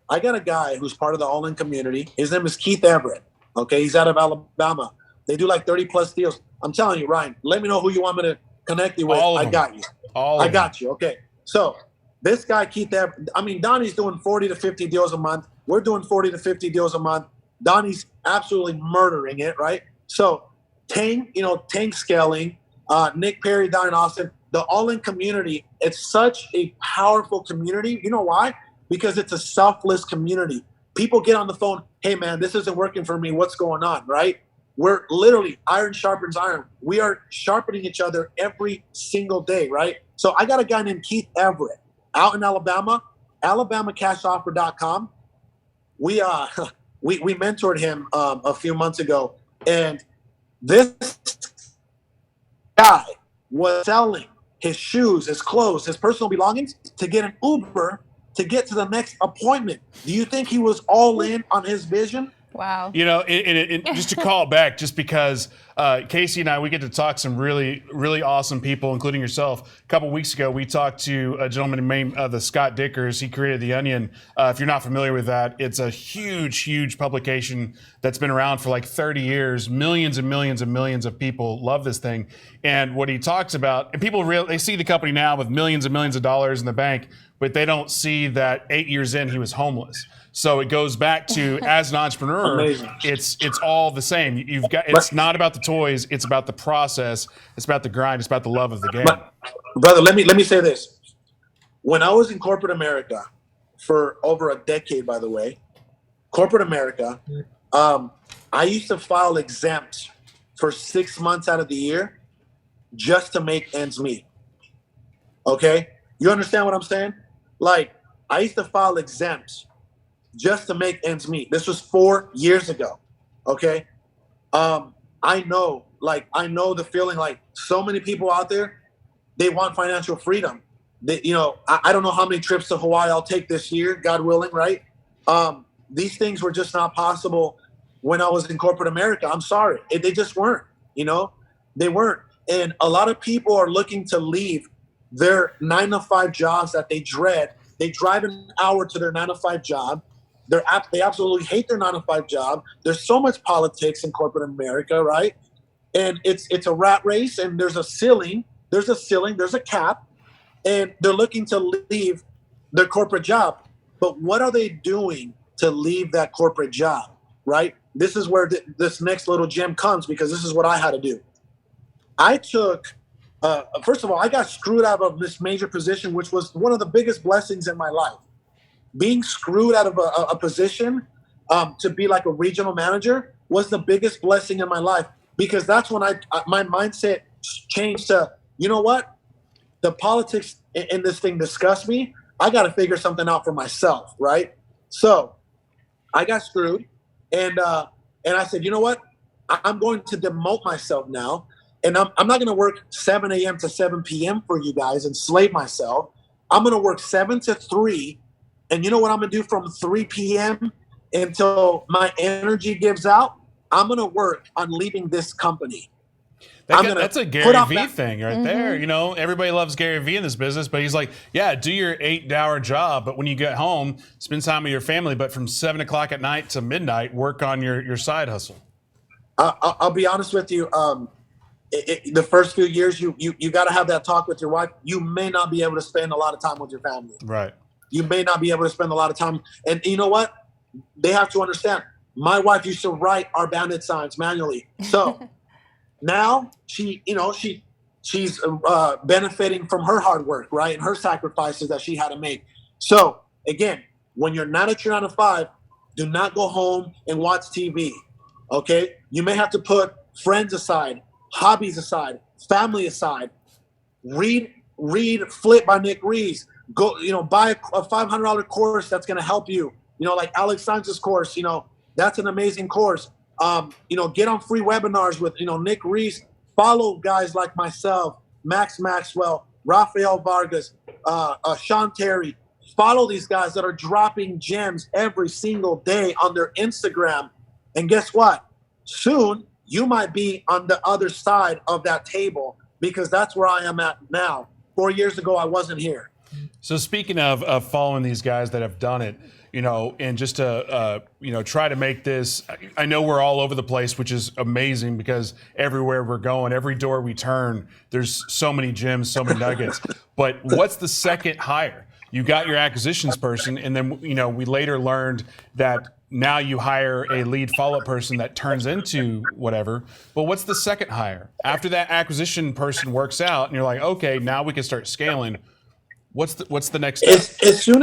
I got a guy who's part of the All In community. His name is Keith Everett. Okay, he's out of Alabama. They do like 30 plus deals. I'm telling you, Ryan, let me know who you want me to connect you with. I got you. I got you. Okay. So this guy, Keith Everett, Donnie's doing 40 to 50 deals a month. We're doing 40 to 50 deals a month. Donnie's absolutely murdering it, right? So Tank Scaling, Nick Perry down in Austin, the All In community, it's such a powerful community. You know why? Because it's a selfless community. People get on the phone, hey man, this isn't working for me. What's going on, right? We're literally iron sharpens iron. We are sharpening each other every single day, right? So I got a guy named Keith Everett out in Alabama, alabamacashoffer.com. We mentored him a few months ago, and this guy was selling his shoes, his clothes, his personal belongings to get an Uber to get to the next appointment. Do you think he was all in on his vision? Wow. And just to call it back, just because Casey and I, we get to talk some really, really awesome people, including yourself. A couple weeks ago, we talked to a gentleman named the Scott Dickers. He created The Onion. If you're not familiar with that, it's a huge, huge publication that's been around for like 30 years. Millions and millions and millions of people love this thing. And what he talks about, and people they see the company now with millions and millions of dollars in the bank, but they don't see that 8 years in, he was homeless. So it goes back to, as an entrepreneur, it's all the same. It's not about the toys, it's about the process, it's about the grind, it's about the love of the game. Brother, let me say this. When I was in corporate America for over a decade, by the way, corporate America, I used to file exempt for 6 months out of the year just to make ends meet. Okay? You understand what I'm saying? Like, I used to file exempt just to make ends meet. This was 4 years ago. Okay. I know the feeling, like so many people out there, they want financial freedom. I don't know how many trips to Hawaii I'll take this year, God willing, right? These things were just not possible when I was in corporate America. I'm sorry. They just weren't, they weren't. And a lot of people are looking to leave their 9-to-5 jobs that they dread. They drive an hour to their 9-to-5 job. They absolutely hate their 9-to-5 job. There's so much politics in corporate America, right? And it's a rat race, and there's a ceiling, there's a cap, and they're looking to leave their corporate job. But what are they doing to leave that corporate job, right? This is where this next little gem comes, because this is what I had to do. I took, first of all, I got screwed out of this major position, which was one of the biggest blessings in my life. Being screwed out of a position to be like a regional manager was the biggest blessing in my life, because that's when my mindset changed to, you know what? The politics in this thing disgust me. I got to figure something out for myself, right? So I got screwed, and I said, you know what? I'm going to demote myself now, and I'm not going to work 7 a.m. to 7 p.m. for you guys and slave myself. I'm going to work 7 to 3. And you know what I'm going to do from 3 p.m. until my energy gives out? I'm going to work on leaving this company. That's a Gary Vee thing right there. Everybody loves Gary Vee in this business, but he's like, yeah, do your 8-hour job. But when you get home, spend time with your family. But from 7 o'clock at night to midnight, work on your side hustle. I'll be honest with you. The first few years, you got to have that talk with your wife. You may not be able to spend a lot of time with your family. Right. You may not be able to spend a lot of time. And you know what? They have to understand. My wife used to write our bandit signs manually. So now she she's benefiting from her hard work, right, and her sacrifices that she had to make. So again, when you're not at your 9 to 5, do not go home and watch TV. Okay, you may have to put friends aside, hobbies aside, family aside. Read Flip by Nick Reyes. Go, buy a $500 course that's going to help you. Like Alex Sanchez's course. That's an amazing course. Get on free webinars with Nick Reyes. Follow guys like myself, Max Maxwell, Rafael Vargas, Sean Terry. Follow these guys that are dropping gems every single day on their Instagram. And guess what? Soon you might be on the other side of that table, because that's where I am at now. 4 years ago, I wasn't here. So speaking of following these guys that have done it, and just to, try to make this, I know we're all over the place, which is amazing, because everywhere we're going, every door we turn, there's so many gems, so many nuggets. But what's the second hire? You got your acquisitions person, and then, we later learned that now you hire a lead follow-up person that turns into whatever. But what's the second hire? After that acquisition person works out and you're like, okay, now we can start scaling. What's the next step? As soon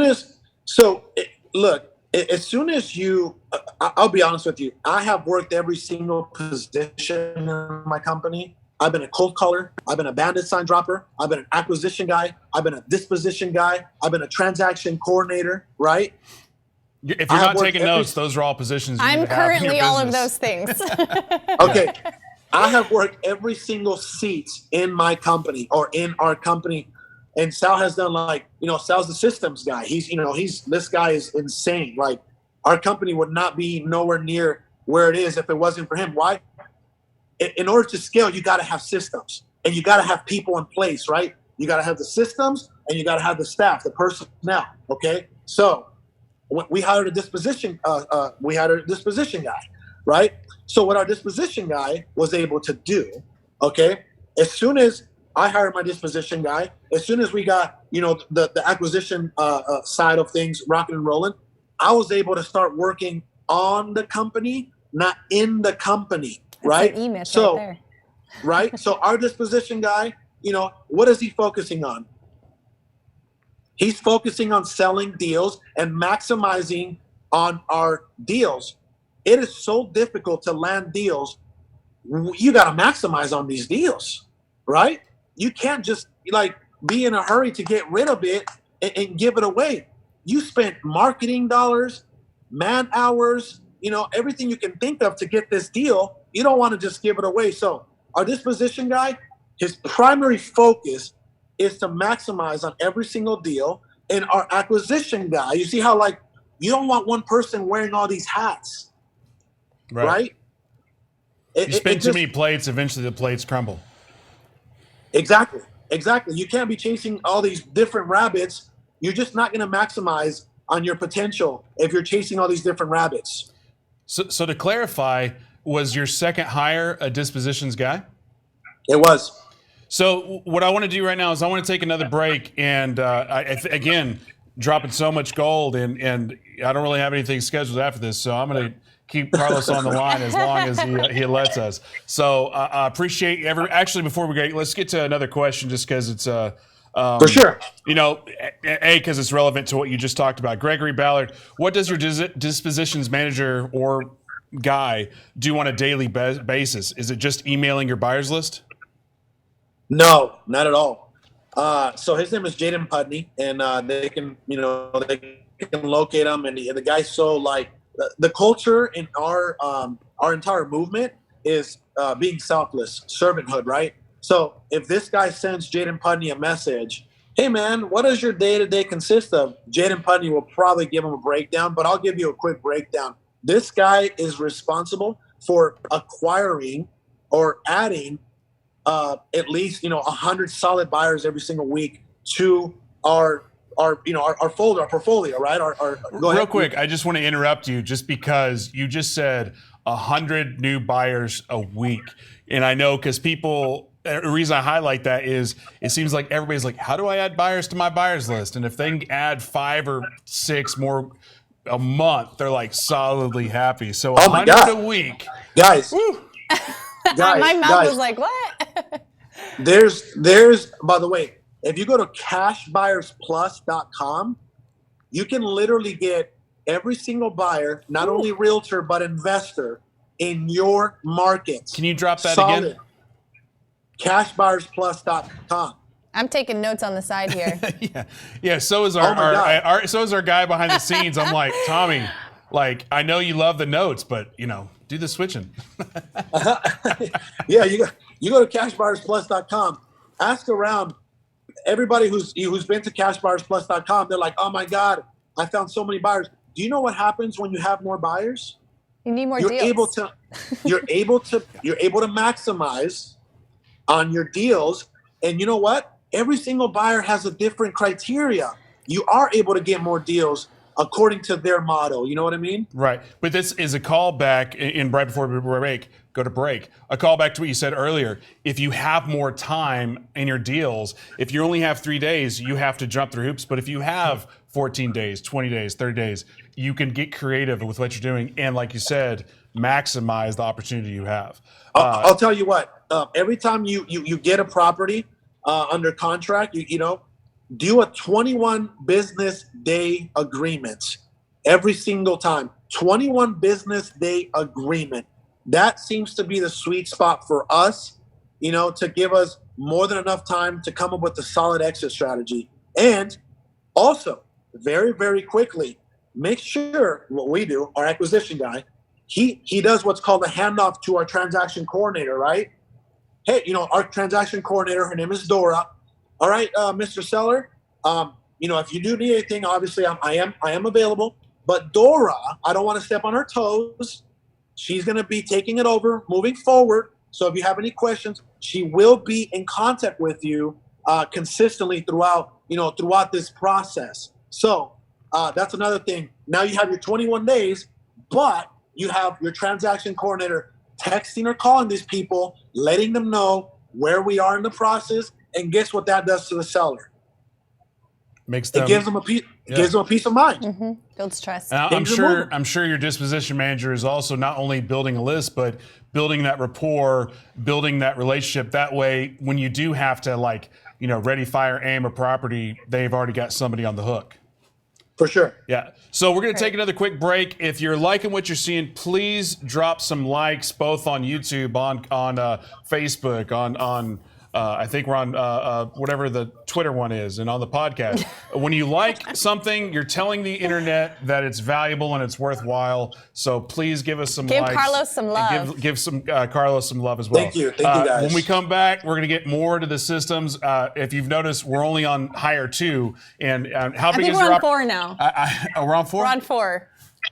as you, I'll be honest with you, I have worked every single position in my company. I've been a cold caller. I've been a bandit sign dropper. I've been an acquisition guy. I've been a disposition guy. I've been a transaction coordinator, right? If you're not taking notes, those are all positions you I'm need to have in your currently all of business. those things. Okay. I have worked every single seat in my company or in our company. And Sal has done Sal's the systems guy. This guy is insane. Like, our company would not be nowhere near where it is if it wasn't for him. Why? In order to scale, you got to have systems, and you got to have people in place, right? You got to have the systems, and you got to have the staff, the personnel. Okay. So we hired a disposition. We hired a disposition guy, right? So what our disposition guy was able to do, okay, as soon as I hired my disposition guy, as soon as we got the acquisition side of things rocking and rolling, I was able to start working on the company, not in the company. Right. So, right there. Right. So our disposition guy, what is he focusing on? He's focusing on selling deals and maximizing on our deals. It is so difficult to land deals. You got to maximize on these deals, right? You can't just be in a hurry to get rid of it and give it away. You spent marketing dollars, man hours, everything you can think of to get this deal. You don't want to just give it away. So our disposition guy, his primary focus is to maximize on every single deal. And our acquisition guy, you see how you don't want one person wearing all these hats, right? You spin too many plates, eventually the plates crumble. Exactly. You can't be chasing all these different rabbits. You're just not going to maximize on your potential if you're chasing all these different rabbits. So to clarify, was your second hire a dispositions guy? It was. So what I want to do right now is I want to take another break, and again, dropping so much gold, and I don't really have anything scheduled after this, so I'm going to keep Carlos on the line as long as he lets us. So I appreciate actually, before we go, let's get to another question, just because it's for sure. Because it's relevant to what you just talked about. Gregory Ballard, what does your dispositions manager or guy do on a daily basis? Is it just emailing your buyers list? No, not at all. So his name is Jaden Putney, and they can locate him. And the guy's so the culture in our entire movement is being selfless, servanthood, right? So if this guy sends Jaden Putney a message, hey man, what does your day-to-day consist of? Jaden Putney will probably give him a breakdown, but I'll give you a quick breakdown. This guy is responsible for acquiring or adding at least 100 solid buyers every single week to our folder, our portfolio, right? Go ahead. Real quick, I just want to interrupt you just because you just said 100 new buyers a week, and I know because people. The reason I highlight that is it seems like everybody's like, how do I add buyers to my buyers list? And if they can add 5 or 6 more a month, they're solidly happy. So 100 a week. Guys. My mouth was like, what? there's by the way, if you go to cashbuyersplus.com, you can literally get every single buyer, not only realtor but investor in your market. Can you drop that Solid. again? Cashbuyersplus.com. I'm taking notes on the side here. Yeah. So is Oh my God. our guy behind the scenes. I'm like, Tommy, like, I know you love the notes, but do the switching. Yeah, you go to cashbuyersplus.com. Ask around. Everybody who's been to cashbuyersplus.com, they're like, oh my God, I found so many buyers. Do you know what happens when you have more buyers? You need more You're deals. able to maximize on your deals. And you know what? Every single buyer has a different criteria. You are able to get more deals according to their model. You know what I mean? Right. But this is a callback in right before we go to break. A callback to what you said earlier. If you have more time in your deals, if you only have 3 days, you have to jump through hoops. But if you have 14 days, 20 days, 30 days, you can get creative with what you're doing. And like you said, maximize the opportunity you have. I'll tell you what, every time you get a property under contract, do a 21 business day agreement every single time. 21 business day agreement. That seems to be the sweet spot for us, to give us more than enough time to come up with a solid exit strategy. And also, very, very quickly, make sure what we do, our acquisition guy, he does what's called a handoff to our transaction coordinator, right? Hey, our transaction coordinator, her name is Dora. All right, Mr. Seller, if you do need anything, obviously I am available. But Dora, I don't want to step on her toes. She's going to be taking it over, moving forward. So if you have any questions, she will be in contact with you consistently throughout this process. So that's another thing. Now you have your 21 days, but you have your transaction coordinator texting or calling these people, letting them know where we are in the process. And guess what that does to the seller? It gives them a peace of mind. Mm-hmm. Builds trust. I'm sure your disposition manager is also not only building a list, but building that rapport, building that relationship. That way, when you do have to ready, fire, aim a property, they've already got somebody on the hook. For sure. Yeah. So we're going to take another quick break. If you're liking what you're seeing, please drop some likes both on YouTube, on Facebook, on I think we're on whatever the Twitter one is, and on the podcast. When you like something, you're telling the internet that it's valuable and it's worthwhile. So please give us some likes. Give Carlos some love. Give some Carlos some love as well. Thank you guys. When we come back, we're going to get more to the systems. If you've noticed, we're only on higher 2. And how big is your? We're on 4 now. We're on 4. We're on 4.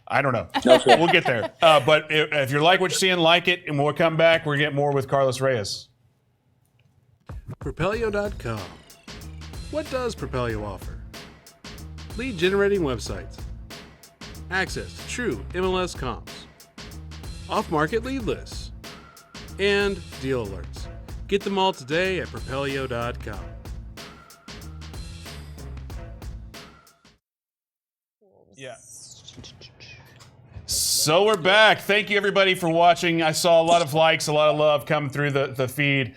I don't know. We'll get there. But if you like what you're seeing, like it, and when we come back, we're going to get more with Carlos Reyes. Propelio.com. What does Propelio offer? Lead generating websites, access to true MLS comps, off-market lead lists, and deal alerts. Get them all today at Propelio.com. Yeah. So we're back. Thank you everybody for watching. I saw a lot of likes, a lot of love coming through the feed.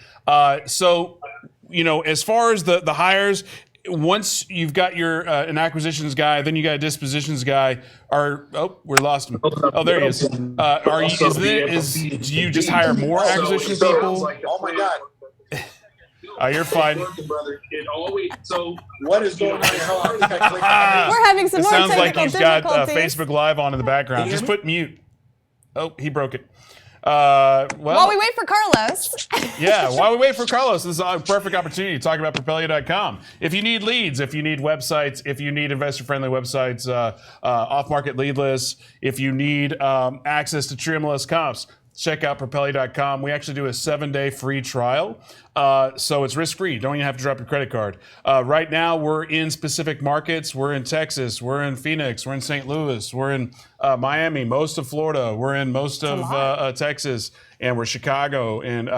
So, as far as the hires, once you've got your an acquisitions guy, then you got a dispositions guy. We lost him. Oh, there he is. Do you just hire more acquisition people? Oh my God. You're fine. What is going on? We're having some It more sounds like technical he's got difficulties. Facebook Live on in the background. Just put mute. Oh, he broke it. While we wait for Carlos. Yeah, while we wait for Carlos, this is a perfect opportunity to talk about Propelio.com. If you need leads, if you need websites, if you need investor-friendly websites, off-market lead lists, if you need access to true MLS comps, check out Propelio.com. We actually do a 7-day free trial, so it's risk-free. You don't even have to drop your credit card. Right now, we're in specific markets. We're in Texas. We're in Phoenix. We're in St. Louis. We're in Miami, most of Florida. We're in most of Texas, and we're Chicago, and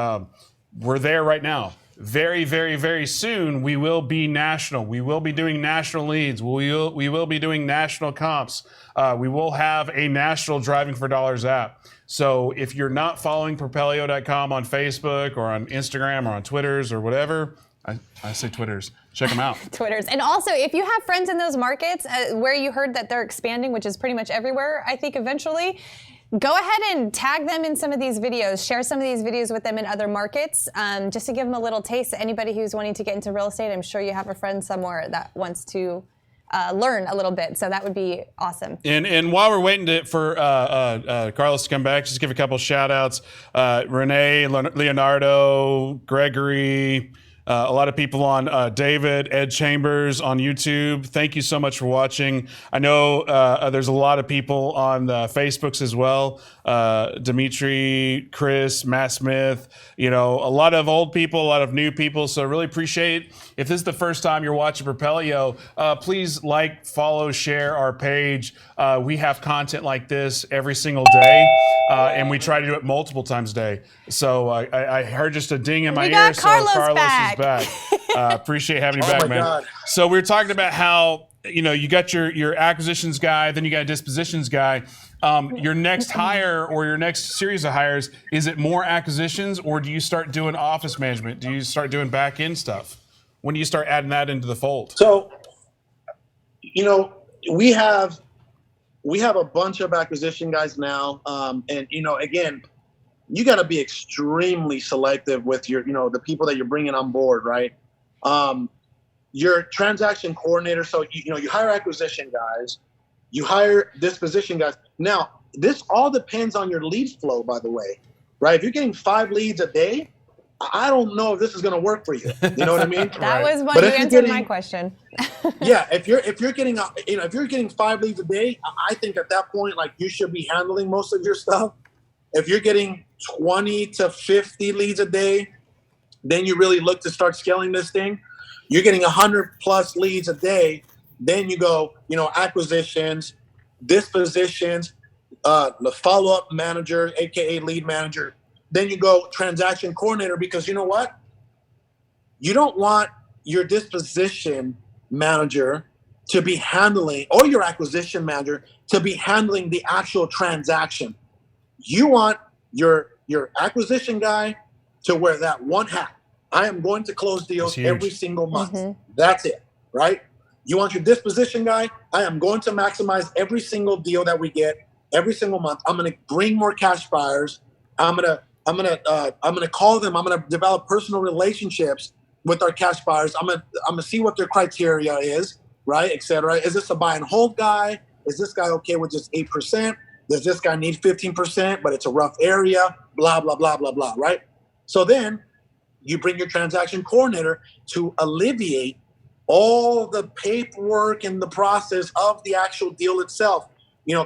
we're there right now. very, very, very soon, we will be national. We will be doing national leads. We will be doing national comps. We will have a national Driving for Dollars app. So if you're not following Propelio.com on Facebook or on Instagram or on Twitters or whatever, I say Twitters, check them out. Twitters. And also, if you have friends in those markets where you heard that they're expanding, which is pretty much everywhere, I think eventually, go ahead and tag them in some of these videos. Share some of these videos with them in other markets, just to give them a little taste. Anybody who's wanting to get into real estate, I'm sure you have a friend somewhere that wants to learn a little bit. So that would be awesome. And while we're waiting for Carlos to come back, just give a couple shout outs. Renee, Leonardo, Gregory, a lot of people on David, Ed Chambers on YouTube. Thank you so much for watching. I know there's a lot of people on the Facebooks as well. Dimitri, Chris, Matt Smith, a lot of old people, a lot of new people. So I really appreciate it. If this is the first time you're watching Propelio, please like, follow, share our page. We have content like this every single day, and we try to do it multiple times a day. So I heard just a ding in my ear. So Carlos is back. Appreciate having you back, man. God. So we were talking about how you got your acquisitions guy, then you got a dispositions guy. Your next hire or your next series of hires, is it more acquisitions, or do you start doing office management? Do you start doing back end stuff? When do you start adding that into the fold? So, we have a bunch of acquisition guys now, and again, you got to be extremely selective with your, the people that you're bringing on board, right? Your transaction coordinator. So you hire acquisition guys, you hire disposition guys. Now, this all depends on your lead flow, by the way, right? If you're getting 5 leads a day, I don't know if this is going to work for you. You know what I mean? That was what you answered my question. Yeah, if you're getting if you're getting 5 leads a day, I think at that point, like, you should be handling most of your stuff. If you're getting 20 to 50 leads a day, then you really look to start scaling this thing. You're getting 100 plus leads a day, then you go, acquisitions, dispositions, the follow-up manager, aka lead manager. Then you go transaction coordinator, because you know what? You don't want your disposition manager to be handling, or your acquisition manager to be handling the actual transaction. You want your acquisition guy to wear that one hat. I am going to close deals every single month. Mm-hmm. That's it, right? You want your disposition guy? I am going to maximize every single deal that we get every single month. I'm going to bring more cash buyers. I'm going to call them. I'm going to develop personal relationships with our cash buyers. I'm going to see what their criteria is, right, et cetera. Is this a buy and hold guy? Is this guy okay with just 8%? Does this guy need 15%, but it's a rough area? Blah, blah, blah, blah, blah, right? So then you bring your transaction coordinator to alleviate all the paperwork and the process of the actual deal itself.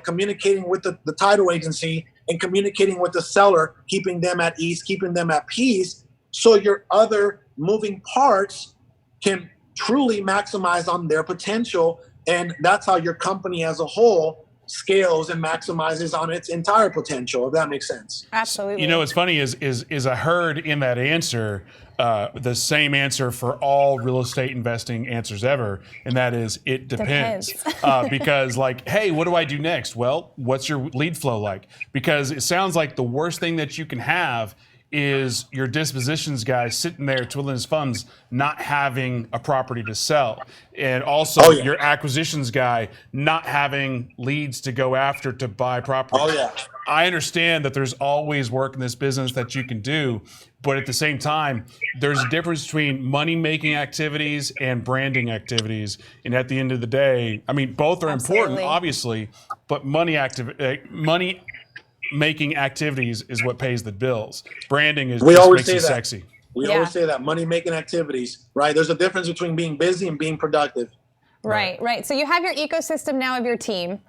Communicating with the title agency and communicating with the seller, keeping them at ease, keeping them at peace, so your other moving parts can truly maximize on their potential. And that's how your company as a whole scales and maximizes on its entire potential, if that makes sense. Absolutely. What's funny is I heard in that answer the same answer for all real estate investing answers ever, and that is it depends. Because hey, what do I do next? Well, what's your lead flow like? Because it sounds like the worst thing that you can have is your dispositions guy sitting there twiddling his thumbs, not having a property to sell. And also your acquisitions guy not having leads to go after to buy property. Oh, yeah. I understand that there's always work in this business that you can do, but at the same time, there's a difference between money-making activities and branding activities. And at the end of the day, both are important, obviously, but money-making activities is what pays the bills. Branding is just makes you sexy. We always say that, money-making activities, right? There's a difference between being busy and being productive. Right. So you have your ecosystem now of your team.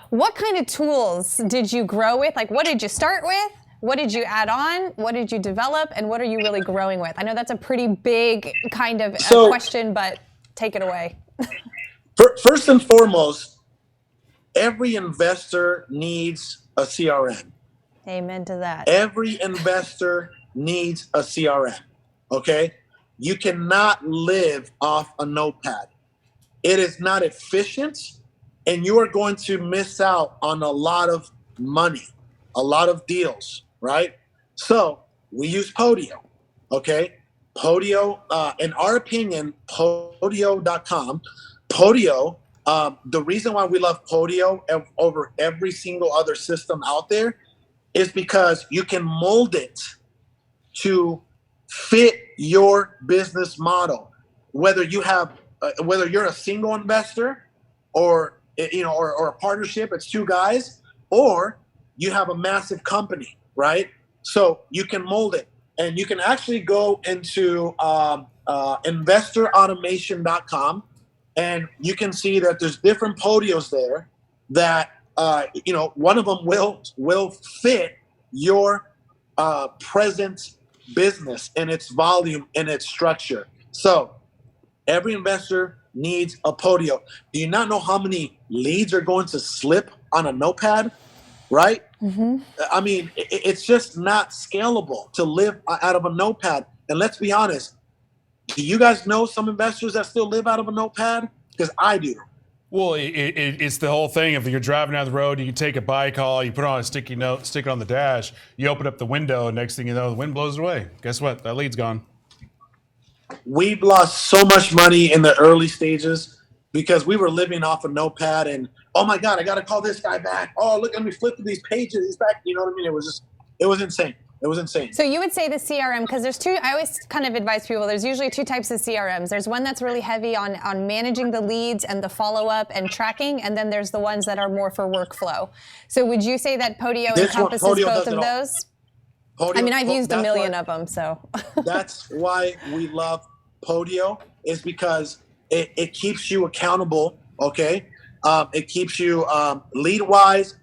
What kind of tools did you grow with? What did you start with? What did you add on? What did you develop? And what are you really growing with? I know that's a pretty big kind of question, but take it away. First and foremost, every investor needs a CRM. Amen to that. Every investor needs a CRM, okay? you cannot live off a notepad. It is not efficient, and you are going to miss out on a lot of money, a lot of deals, right? So we use Podio, okay? Podio, in our opinion, Podio.com. Podio, the reason why we love Podio over every single other system out there is because you can mold it to fit your business model. Whether you're a single investor, or or a partnership, it's two guys, or you have a massive company, right? So you can mold it, and you can actually go into investorautomation.com, and you can see that there's different Podios there that one of them will fit your present business and its volume and its structure. So every investor needs a Podio. Do you not know how many leads are going to slip on a notepad, right? Mm-hmm. I mean, it's just not scalable to live out of a notepad. And let's be honest, do you guys know some investors that still live out of a notepad? Because I do. Well, it's the whole thing. If you're driving down the road, you take a buy call, you put on a sticky note, stick it on the dash, you open up the window, and next thing you know, the wind blows it away. Guess what? That lead's gone. We've lost so much money in the early stages because we were living off a notepad, and oh my God, I got to call this guy back. Oh, look, let me flip through these pages. He's back. You know what I mean? It was insane. It was insane. So you would say the CRM, because there's two, I always kind of advise people, there's usually two types of CRMs. There's one that's really heavy on managing the leads and the follow-up and tracking, and then there's the ones that are more for workflow. So would you say that Podio encompasses both of those? Podio, I mean, I've used a million of them, so. That's why we love Podio, is because it keeps you accountable, okay? It keeps you lead-wise,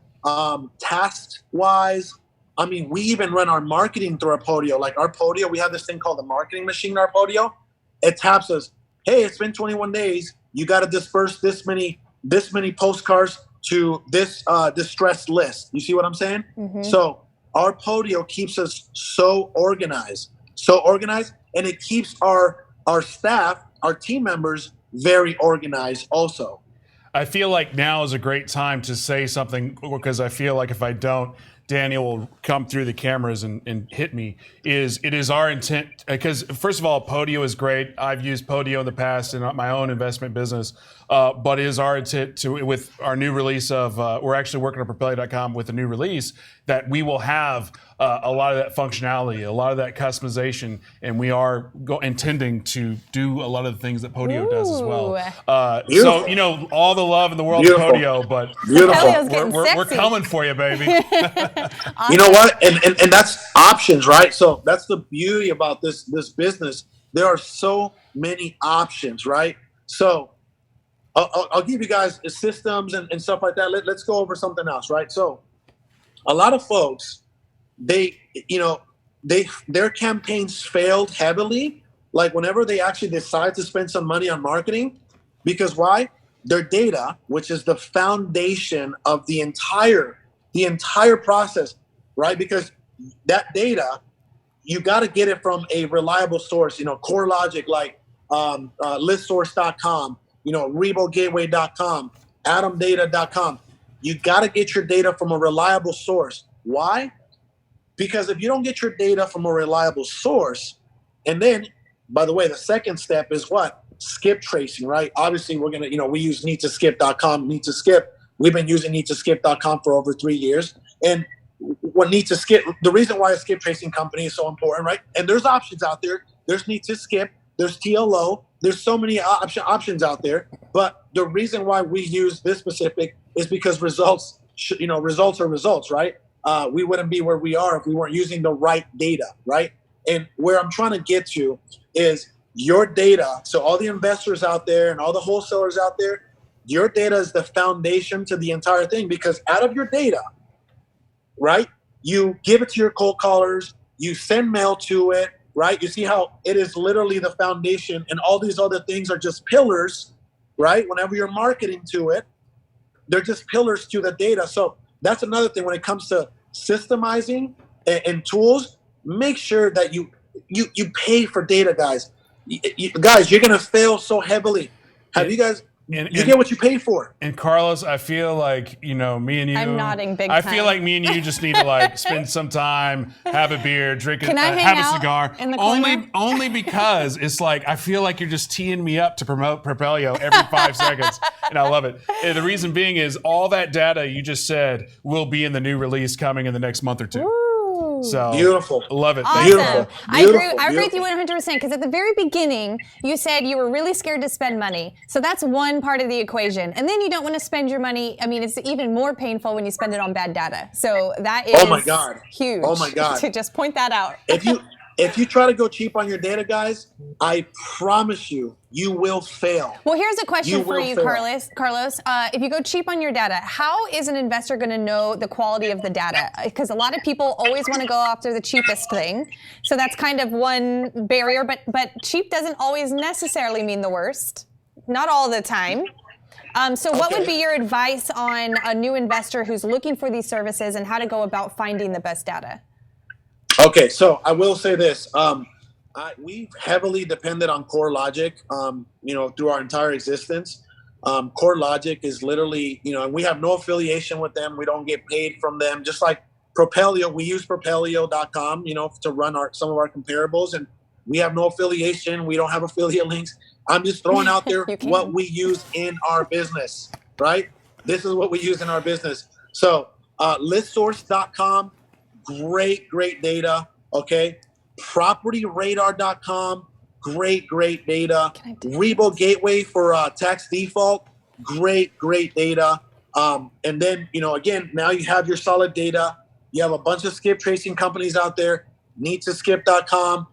task-wise. I mean, we even run our marketing through our Podio. Like our Podio, we have this thing called the marketing machine in our Podio. It taps us, hey, it's been 21 days. You got to disperse this many postcards to this distressed list. You see what I'm saying? Mm-hmm. So our Podio keeps us so organized, and it keeps our staff, our team members, very organized also. I feel like now is a great time to say something, because I feel like if I don't, Daniel will come through the cameras and hit me. It is our intent, because first of all, Podio is great. I've used Podio in the past in my own investment business, but it is our intent to, with our new release of, we're actually working on Propelio.com with a new release, that we will have a lot of that functionality, a lot of that customization, and we are intending to do a lot of the things that Podio does as well. So, all the love in the world of Podio, but we're coming for you, baby. Awesome. You know what? And that's options, right? So that's the beauty about this business. There are so many options, right? So I'll give you guys systems and stuff like that. Let's go over something else, right? So a lot of folks, their campaigns failed heavily, like whenever they actually decide to spend some money on marketing. Because why? Their data, which is the foundation of the entire process, right? Because that data, you got to get it from a reliable source, core logic, like listsource.com, rebogateway.com, atomdata.com. You got to get your data from a reliable source. Why? Because if you don't get your data from a reliable source, and then, by the way, the second step is what? Skip tracing, right? Obviously, we're going to, we use need2skip.com, need to skip. We've been using need2skip.com for over 3 years. And what need2skip, the reason why a skip tracing company is so important, right? And there's options out there. There's need2skip, there's TLO, there's so many options out there. But the reason why we use this specific is because results are results, right? We wouldn't be where we are if we weren't using the right data, right? And where I'm trying to get to is your data. So all the investors out there and all the wholesalers out there, your data is the foundation to the entire thing, because out of your data, right, you give it to your cold callers, you send mail to it, right? You see how it is literally the foundation, and all these other things are just pillars, right? Whenever you're marketing to it, they're just pillars to the data. So that's another thing when it comes to systemizing and tools. Make sure that you pay for data, guys. Guys, you're gonna fail so heavily. Have you guys? and- You get what you pay for. And Carlos, I feel like, me and you. I'm nodding big I time. feel like me and you just need to like spend some time, have a beer, drink Can I hang have a out cigar. in the corner? Only because it's like I feel like you're just teeing me up to promote Propelio every 5 seconds, and I love it. And the reason being is all that data you just said will be in the new release coming in the next month or two. So Beautiful. love it. Awesome. Beautiful. I agree Beautiful. with you 100% because at the very beginning, you said you were really scared to spend money. So that's one part of the equation. And then you don't want to spend your money. I mean, it's even more painful when you spend it on bad data. So that is Oh my God. huge. Oh my God. To just point that out. If you try to go cheap on your data, guys, I promise you, you will fail. Well, here's a question You for will you, fail. Carlos. If you go cheap on your data, how is an investor going to know the quality of the data? Because a lot of people always want to go after the cheapest thing. So that's kind of one barrier. But cheap doesn't always necessarily mean the worst. Not all the time. So what would be your advice on a new investor who's looking for these services and how to go about finding the best data? Okay, so I will say this. We've heavily depended on CoreLogic, through our entire existence. CoreLogic is literally, and we have no affiliation with them. We don't get paid from them. Just like Propelio, we use Propelio.com, to run some of our comparables, and we have no affiliation. We don't have affiliate links. I'm just throwing out there what we use in our business, right? This is what we use in our business. So listsource.com, great data, okay? PropertyRadar.com, great data. Rebo Gateway for tax default, great data. And then, again, now you have your solid data. You have a bunch of skip tracing companies out there. Needtoskip.com.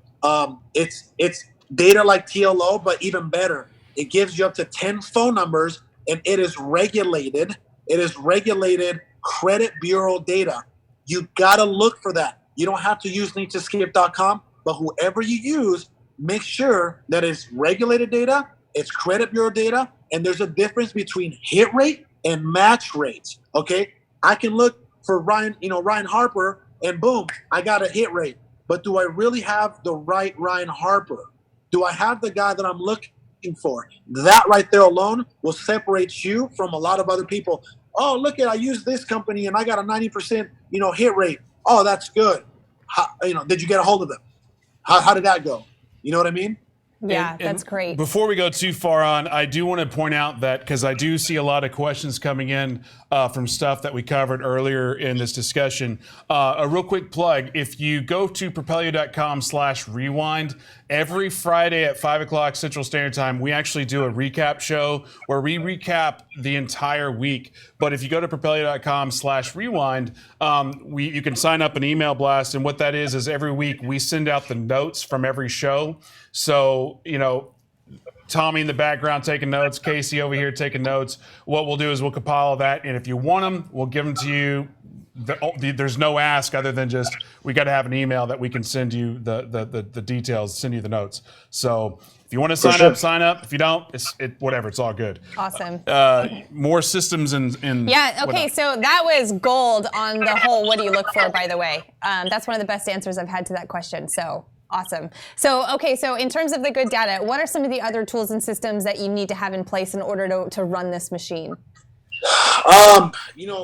It's data like TLO, but even better. It gives you up to 10 phone numbers, and it is regulated. It is regulated credit bureau data. You got to look for that. You don't have to use needtoskip.com, but whoever you use, make sure that it's regulated data, it's credit bureau data, and there's a difference between hit rate and match rates, okay? I can look for Ryan Harper, and boom, I got a hit rate. But do I really have the right Ryan Harper? Do I have the guy that I'm looking for? That right there alone will separate you from a lot of other people. Oh, look I used this company and I got a 90%, hit rate. Oh, that's good. How, did you get a hold of them? How did that go? You know what I mean? Yeah, And that's great. Before we go too far on, I do want to point out that because I do see a lot of questions coming in from stuff that we covered earlier in this discussion. A real quick plug, if you go to propelio.com/rewind, every Friday at 5 o'clock Central Standard Time, we actually do a recap show where we recap the entire week. But if you go to propelio.com/rewind, you can sign up an email blast. And what that is every week we send out the notes from every show. So, Tommy in the background taking notes, Casey over here taking notes. What we'll do is we'll compile that, and if you want them, we'll give them to you. There's no ask other than just we got to have an email that we can send you the details, send you the notes. So if you want to sign up, sign up. If you don't, whatever. It's all good. Awesome. More systems in Yeah, okay, so that was gold on the whole what do you look for, by the way. That's one of the best answers I've had to that question, so awesome. So, okay, so in terms of the good data, what are some of the other tools and systems that you need to have in place in order to run this machine?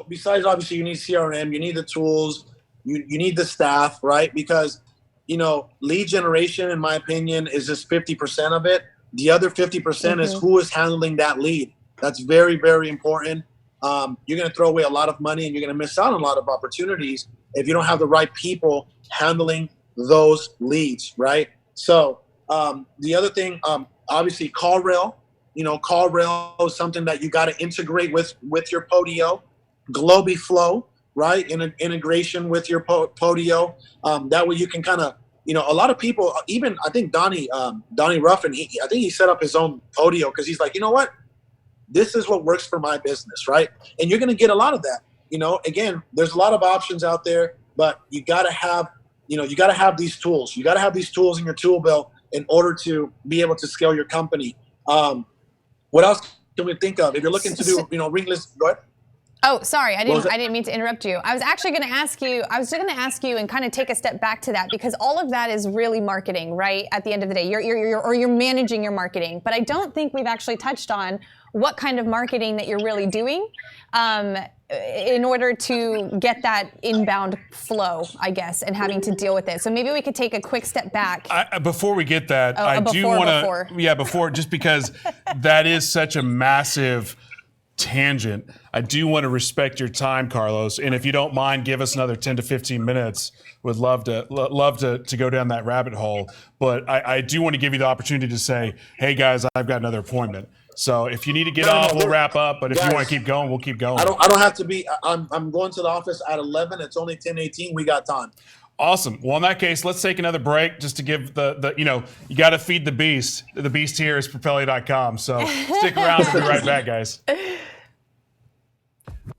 Besides obviously you need CRM, you need the tools, you need the staff, right? Because, lead generation, in my opinion, is just 50% of it. The other 50% is who is handling that lead. That's very, very important. You're going to throw away a lot of money and you're going to miss out on a lot of opportunities if you don't have the right people handling those leads, right? So the other thing, obviously CallRail. CallRail is something that you got to integrate with your Podio. GlobiFlow, right? Integration with your Podio. That way you can kind of, a lot of people, even I think Donnie Ruffin, I think he set up his own Podio because he's like, you know what? This is what works for my business, right? And you're going to get a lot of that. Again, there's a lot of options out there, but you got to have these tools. You got to have these tools in your tool belt in order to be able to scale your company. What else can we think of? If you're looking to do, ringless, go ahead. Oh, sorry, I was didn't mean to interrupt you. I was actually going to ask you and kind of take a step back to that, because all of that is really marketing, right? At the end of the day, you're managing your marketing. But I don't think we've actually touched on what kind of marketing that you're really doing in order to get that inbound flow, I guess, and having to deal with it. So maybe we could take a quick step back. Before we get that, I do before. want to, before, just because that is such a massive tangent, I do want to respect your time, Carlos. And if you don't mind, give us another 10 to 15 minutes. Would love to go down that rabbit hole. But I do want to give you the opportunity to say, hey guys, I've got another appointment. So if you need to get off, we'll wrap up. But if you want to keep going, we'll keep going. I don't have to be. I'm going to the office at 11. It's only 10:18. We got time. Awesome. Well, in that case, let's take another break just to give the you got to feed the beast. The beast here is Propelio.com. So stick around. We'll be right back, guys.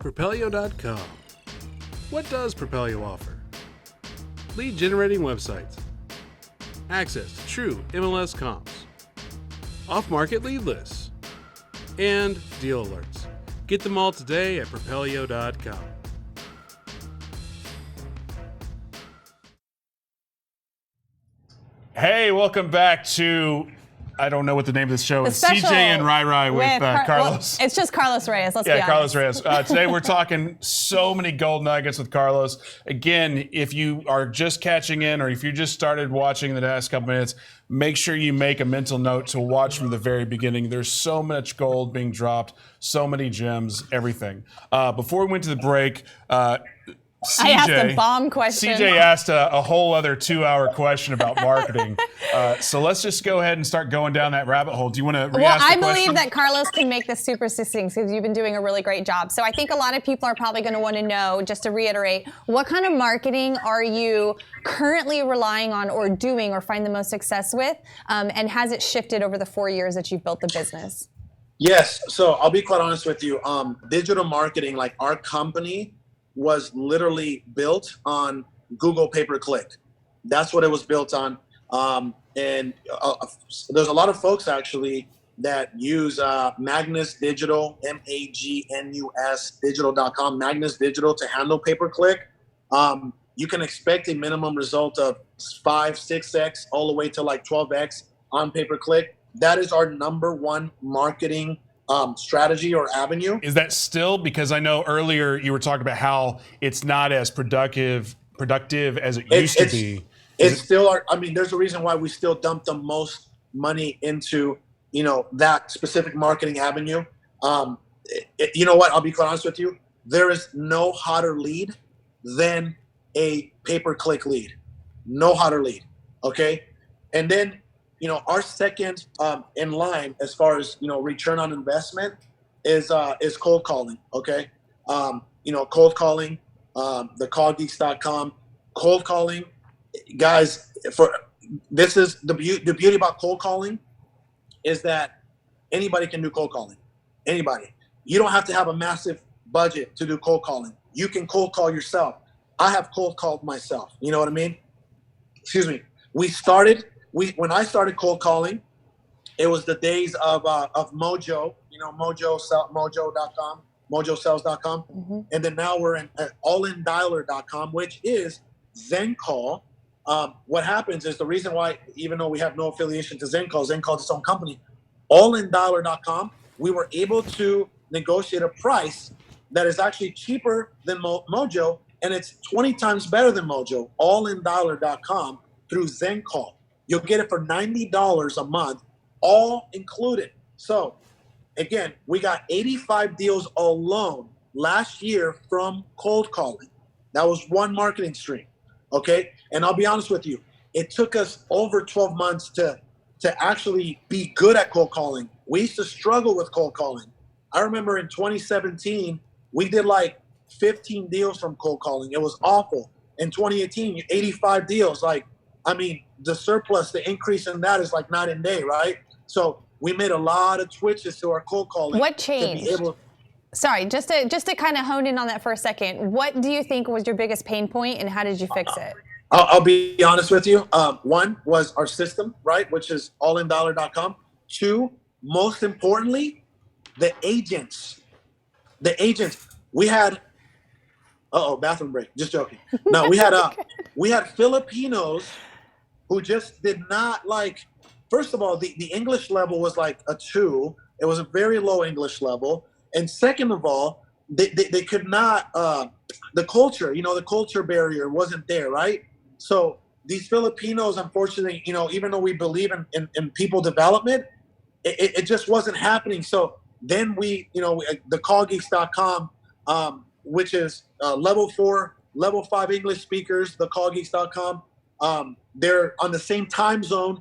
Propelio.com. What does Propelio offer? Lead generating websites, access to true MLS comps, off-market lead lists, and deal alerts. Get them all today at Propelio.com. Hey, welcome back to, I don't know what the name of this show is, special CJ and Rai with Carlos. Well, it's just Carlos Reyes, let's be honest. Carlos Reyes. Today we're talking so many gold nuggets with Carlos. Again, if you are just catching in or if you just started watching the last couple minutes, make sure you make a mental note to watch from the very beginning. There's so much gold being dropped, so many gems, everything. Before we went to the break, CJ, I asked a bomb question. CJ asked a whole other 2-hour question about marketing. So let's just go ahead and start going down that rabbit hole. Do you want to re-ask the question? Well, I believe that Carlos can make this super succinct because you've been doing a really great job. So I think a lot of people are probably going to want to know, just to reiterate, what kind of marketing are you currently relying on or doing or find the most success with? And has it shifted over the 4 years that you've built the business? Yes. So I'll be quite honest with you. Digital marketing, like our company, was literally built on Google pay-per-click. That's what it was built on. And there's a lot of folks actually that use Magnus Digital, Magnus digital.com, Magnus Digital to handle pay-per-click. You can expect a minimum result of 5, 6x, all the way to like 12x on pay-per-click. That is our number one marketing strategy or avenue. Is that still, because I know earlier you were talking about how it's not as productive as it used to be. It's still our, I mean, there's a reason why we still dump the most money into, that specific marketing avenue. You know what? I'll be quite honest with you. There is no hotter lead than a pay-per-click lead. No hotter lead. Okay. And then, our second in line as far as, return on investment is cold calling. Okay. Cold calling, the callgeeks.com, cold calling, guys, this is the beauty about cold calling is that anybody can do cold calling. Anybody. You don't have to have a massive budget to do cold calling. You can cold call yourself. I have cold called myself. You know what I mean? Excuse me. When I started cold calling, it was the days of Mojo, Mojo.com, mojosales.com. Mm-hmm. And then now we're at allindialer.com, which is ZenCall. What happens is the reason why, even though we have no affiliation to ZenCall is its own company, allindialer.com, we were able to negotiate a price that is actually cheaper than Mojo, and it's 20 times better than Mojo, allindialer.com through ZenCall. You'll get it for $90 a month, all included. So, again, we got 85 deals alone last year from cold calling. That was one marketing stream, okay? And I'll be honest with you, it took us over 12 months to actually be good at cold calling. We used to struggle with cold calling. I remember in 2017, we did like 15 deals from cold calling. It was awful. In 2018, 85 deals. The surplus, the increase in that is like night and day, right? So we made a lot of twitches to our cold calling. What changed? Sorry, just to kind of hone in on that for a second. What do you think was your biggest pain point, and how did you fix it? I'll be honest with you. One was our system, right, which is allindialer.com. Two, most importantly, the agents. we had, bathroom break. Just joking. No, we had Filipinos who just did not like. First of all, the English level was like a 2. It was a very low English level, and second of all, they could not. The culture, the culture barrier wasn't there, right? So these Filipinos, unfortunately, even though we believe in people development, it just wasn't happening. So then the callgeeks.com, which is level 4, level 5 English speakers, the callgeeks.com, they're on the same time zone.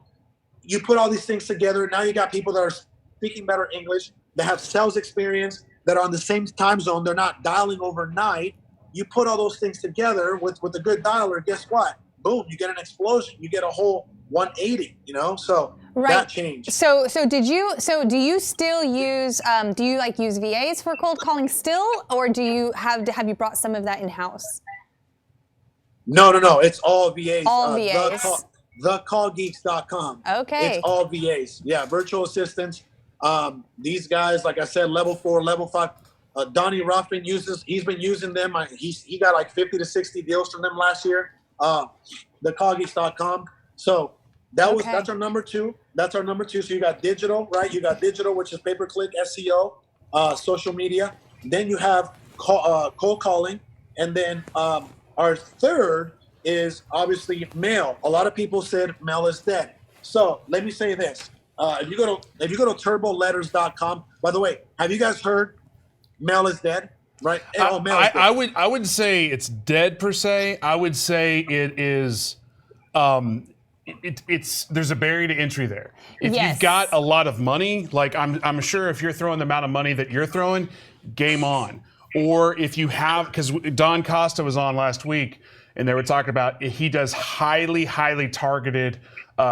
You put all these things together. Now you got people that are speaking better English, that have sales experience, that are on the same time zone. They're not dialing overnight. You put all those things together with a good dialer. Guess what? Boom! You get an explosion. You get a whole 180. So that changed. So do you still use use VAs for cold calling still, or have you brought some of that in house? No. It's all VAs. All VAs. Thecallgeeks.com. Okay. It's all VAs. Yeah, virtual assistants. These guys, like I said, level 4, level 5. Donnie Ruffin he's been using them. He got like 50 to 60 deals from them last year. Thecallgeeks.com. So that's our number 2. That's our number 2. So you got digital, right? You got digital, which is pay-per-click, SEO, social media. Then you have cold calling. And then our third is obviously mail. A lot of people said mail is dead. So let me say this. If you go to turboletters.com, by the way, have you guys heard mail is dead? Right? Mail is dead. I would say it's dead per se. I would say it is. There's a barrier to entry there. If you've got a lot of money, like I'm sure if you're throwing the amount of money that you're throwing, game on. Or if you have, because Don Costa was on last week, and they were talking about he does highly targeted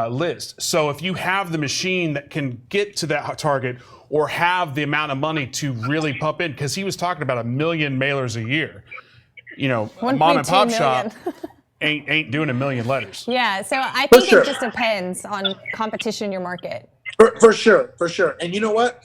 lists. So if you have the machine that can get to that target, or have the amount of money to really pump in, because he was talking about 1 million mailers a year. A mom and pop shop ain't doing 1 million letters. Yeah, so I think it just depends on competition in your market. For sure. And you know what?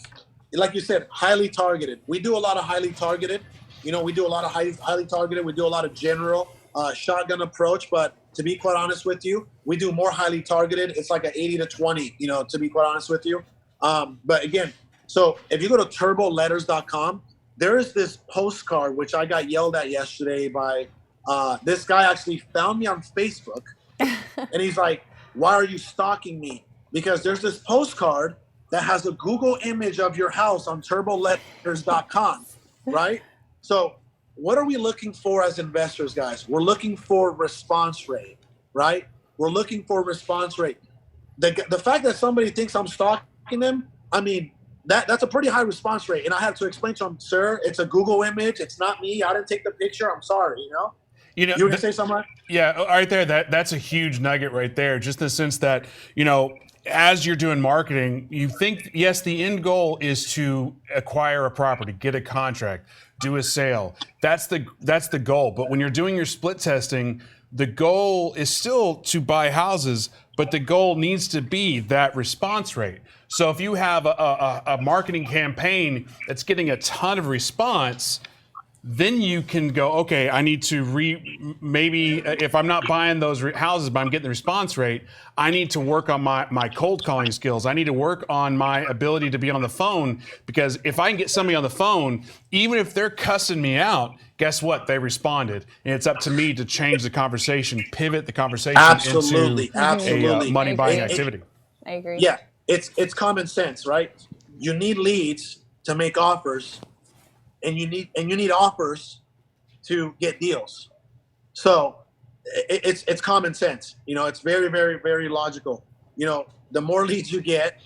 Like you said, highly targeted. We do a lot of highly targeted. We do a lot of highly targeted. We do a lot of general shotgun approach. But to be quite honest with you, we do more highly targeted. It's like an 80 to 20, to be quite honest with you. But again, so if you go to turboletters.com, there is this postcard, which I got yelled at yesterday by this guy actually found me on Facebook. And he's like, why are you stalking me? Because there's this postcard that has a Google image of your house on turboletters.com, right? So what are we looking for as investors, guys? We're looking for response rate, right? We're looking for response rate. The fact that somebody thinks I'm stalking them, I mean, that's a pretty high response rate. And I had to explain to him, sir, it's a Google image. It's not me. I didn't take the picture. I'm sorry, You were going to say something? Yeah, right there. That's a huge nugget right there. Just in the sense that, as you're doing marketing, you think, yes, the end goal is to acquire a property, get a contract, do a sale. That's the goal. But when you're doing your split testing, the goal is still to buy houses, but the goal needs to be that response rate. So if you have a marketing campaign that's getting a ton of response, then you can go, okay, I need to maybe if I'm not buying those houses, but I'm getting the response rate, I need to work on my cold calling skills. I need to work on my ability to be on the phone, because if I can get somebody on the phone, even if they're cussing me out, guess what? They responded. And it's up to me to change the conversation, pivot the conversation into a money buying activity. I agree. Yeah, it's common sense, right? You need leads to make offers. And you need offers to get deals. So it's common sense. It's very, very, very logical. The more leads you get,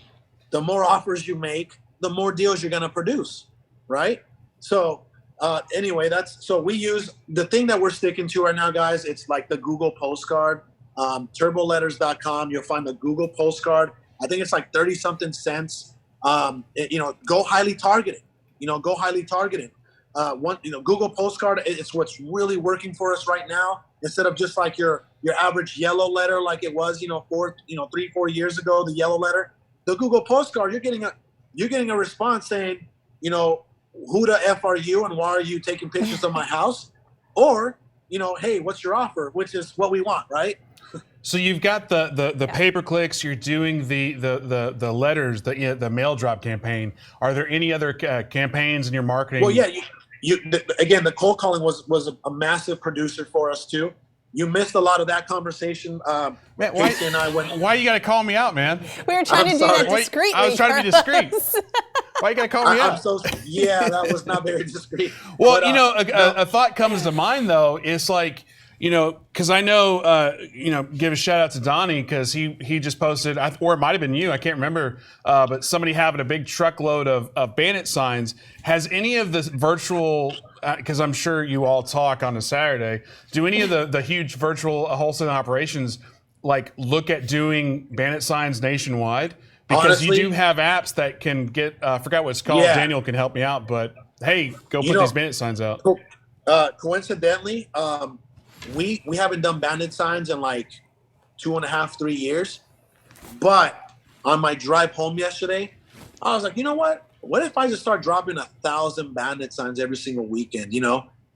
the more offers you make, the more deals you're going to produce, right? So anyway, so we use the thing that we're sticking to right now, guys. It's like the Google postcard, turboletters.com. You'll find the Google postcard. I think it's like 30 something cents. Go highly targeted. Go highly targeted. Google postcard, it's what's really working for us right now. Instead of just like your average yellow letter, like it was, 3-4 years ago, the yellow letter, the Google postcard, you're getting a response saying, who the F are you and why are you taking pictures of my house? Or, hey, what's your offer? Which is what we want, right? So you've got the pay-per-clicks. You're doing the letters, the mail drop campaign. Are there any other campaigns in your marketing? Well, yeah. Again, the cold calling was a massive producer for us too. You missed a lot of that conversation. Man, Casey and I went. Why you got to call me out, man? We were trying to do that discreetly. I was trying to be discreet. Why you got to call me out? That was not very discreet. Well, but, a thought comes to mind though. It's like, because I know, give a shout out to Donnie because he just posted, or it might have been you, I can't remember, but somebody having a big truckload of bandit signs. Has any of this virtual, because I'm sure you all talk on a Saturday, do any of the huge virtual wholesaling operations look at doing bandit signs nationwide? Because honestly, you do have apps that can get, I forgot what it's called, Daniel can help me out, but hey, go put these bandit signs out. Coincidentally, we haven't done bandit signs in 2.5, 3 years. But on my drive home yesterday, I was like, you know what? What if I just start dropping 1,000 bandit signs every single weekend,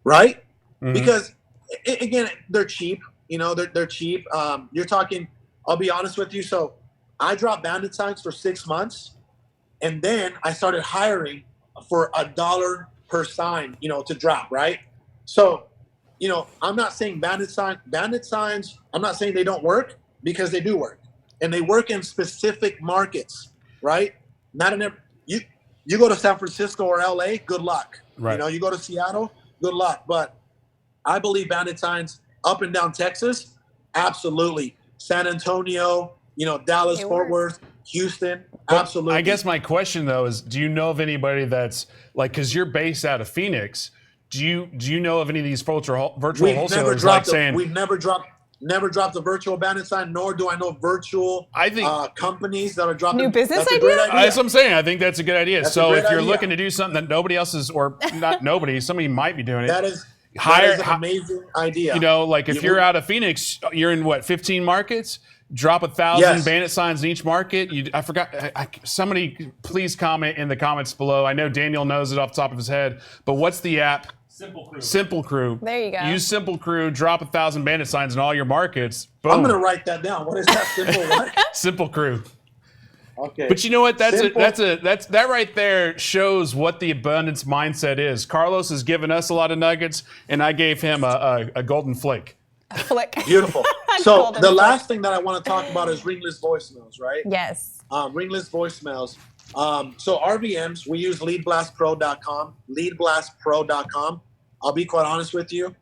right? Mm-hmm. Because again, they're cheap, they're cheap. You're talking, I'll be honest with you. So I dropped bandit signs for 6 months and then I started hiring for $1 per sign, to drop, right? So, I'm not saying bandit signs, I'm not saying they don't work because they do work. And they work in specific markets, right? Not in every, you go to San Francisco or LA, good luck. Right. You go to Seattle, good luck. But I believe bandit signs up and down Texas, absolutely. San Antonio, Dallas, Fort Worth, Houston, absolutely. I guess my question though is, do you know of anybody that's because you're based out of Phoenix? Do you know of any of these virtual wholesalers we've never dropped a virtual bandit sign, nor do I know virtual companies that are dropping new business that's idea? That's what I'm saying. I think that's a good idea. So if you're idea. looking to do something that nobody else is, or not nobody, somebody might be doing it. That is an amazing idea. If you're out of Phoenix, you're in 15 markets? Drop 1,000 bandit signs in each market. I forgot. Somebody please comment in the comments below. I know Daniel knows it off the top of his head, but what's the app? Simple Crew. There you go. Use Simple Crew. Drop 1,000 bandit signs in all your markets. Boom. I'm gonna write that down. What is that? Simple what? Simple Crew. Okay. But you know what? That right there shows what the abundance mindset is. Carlos has given us a lot of nuggets, and I gave him a golden flake. A flick. Beautiful. So the last thing that I want to talk about is ringless voicemails, right? Yes. Ringless voicemails. So RVMs, we use leadblastpro.com. Leadblastpro.com. I'll be quite honest with you.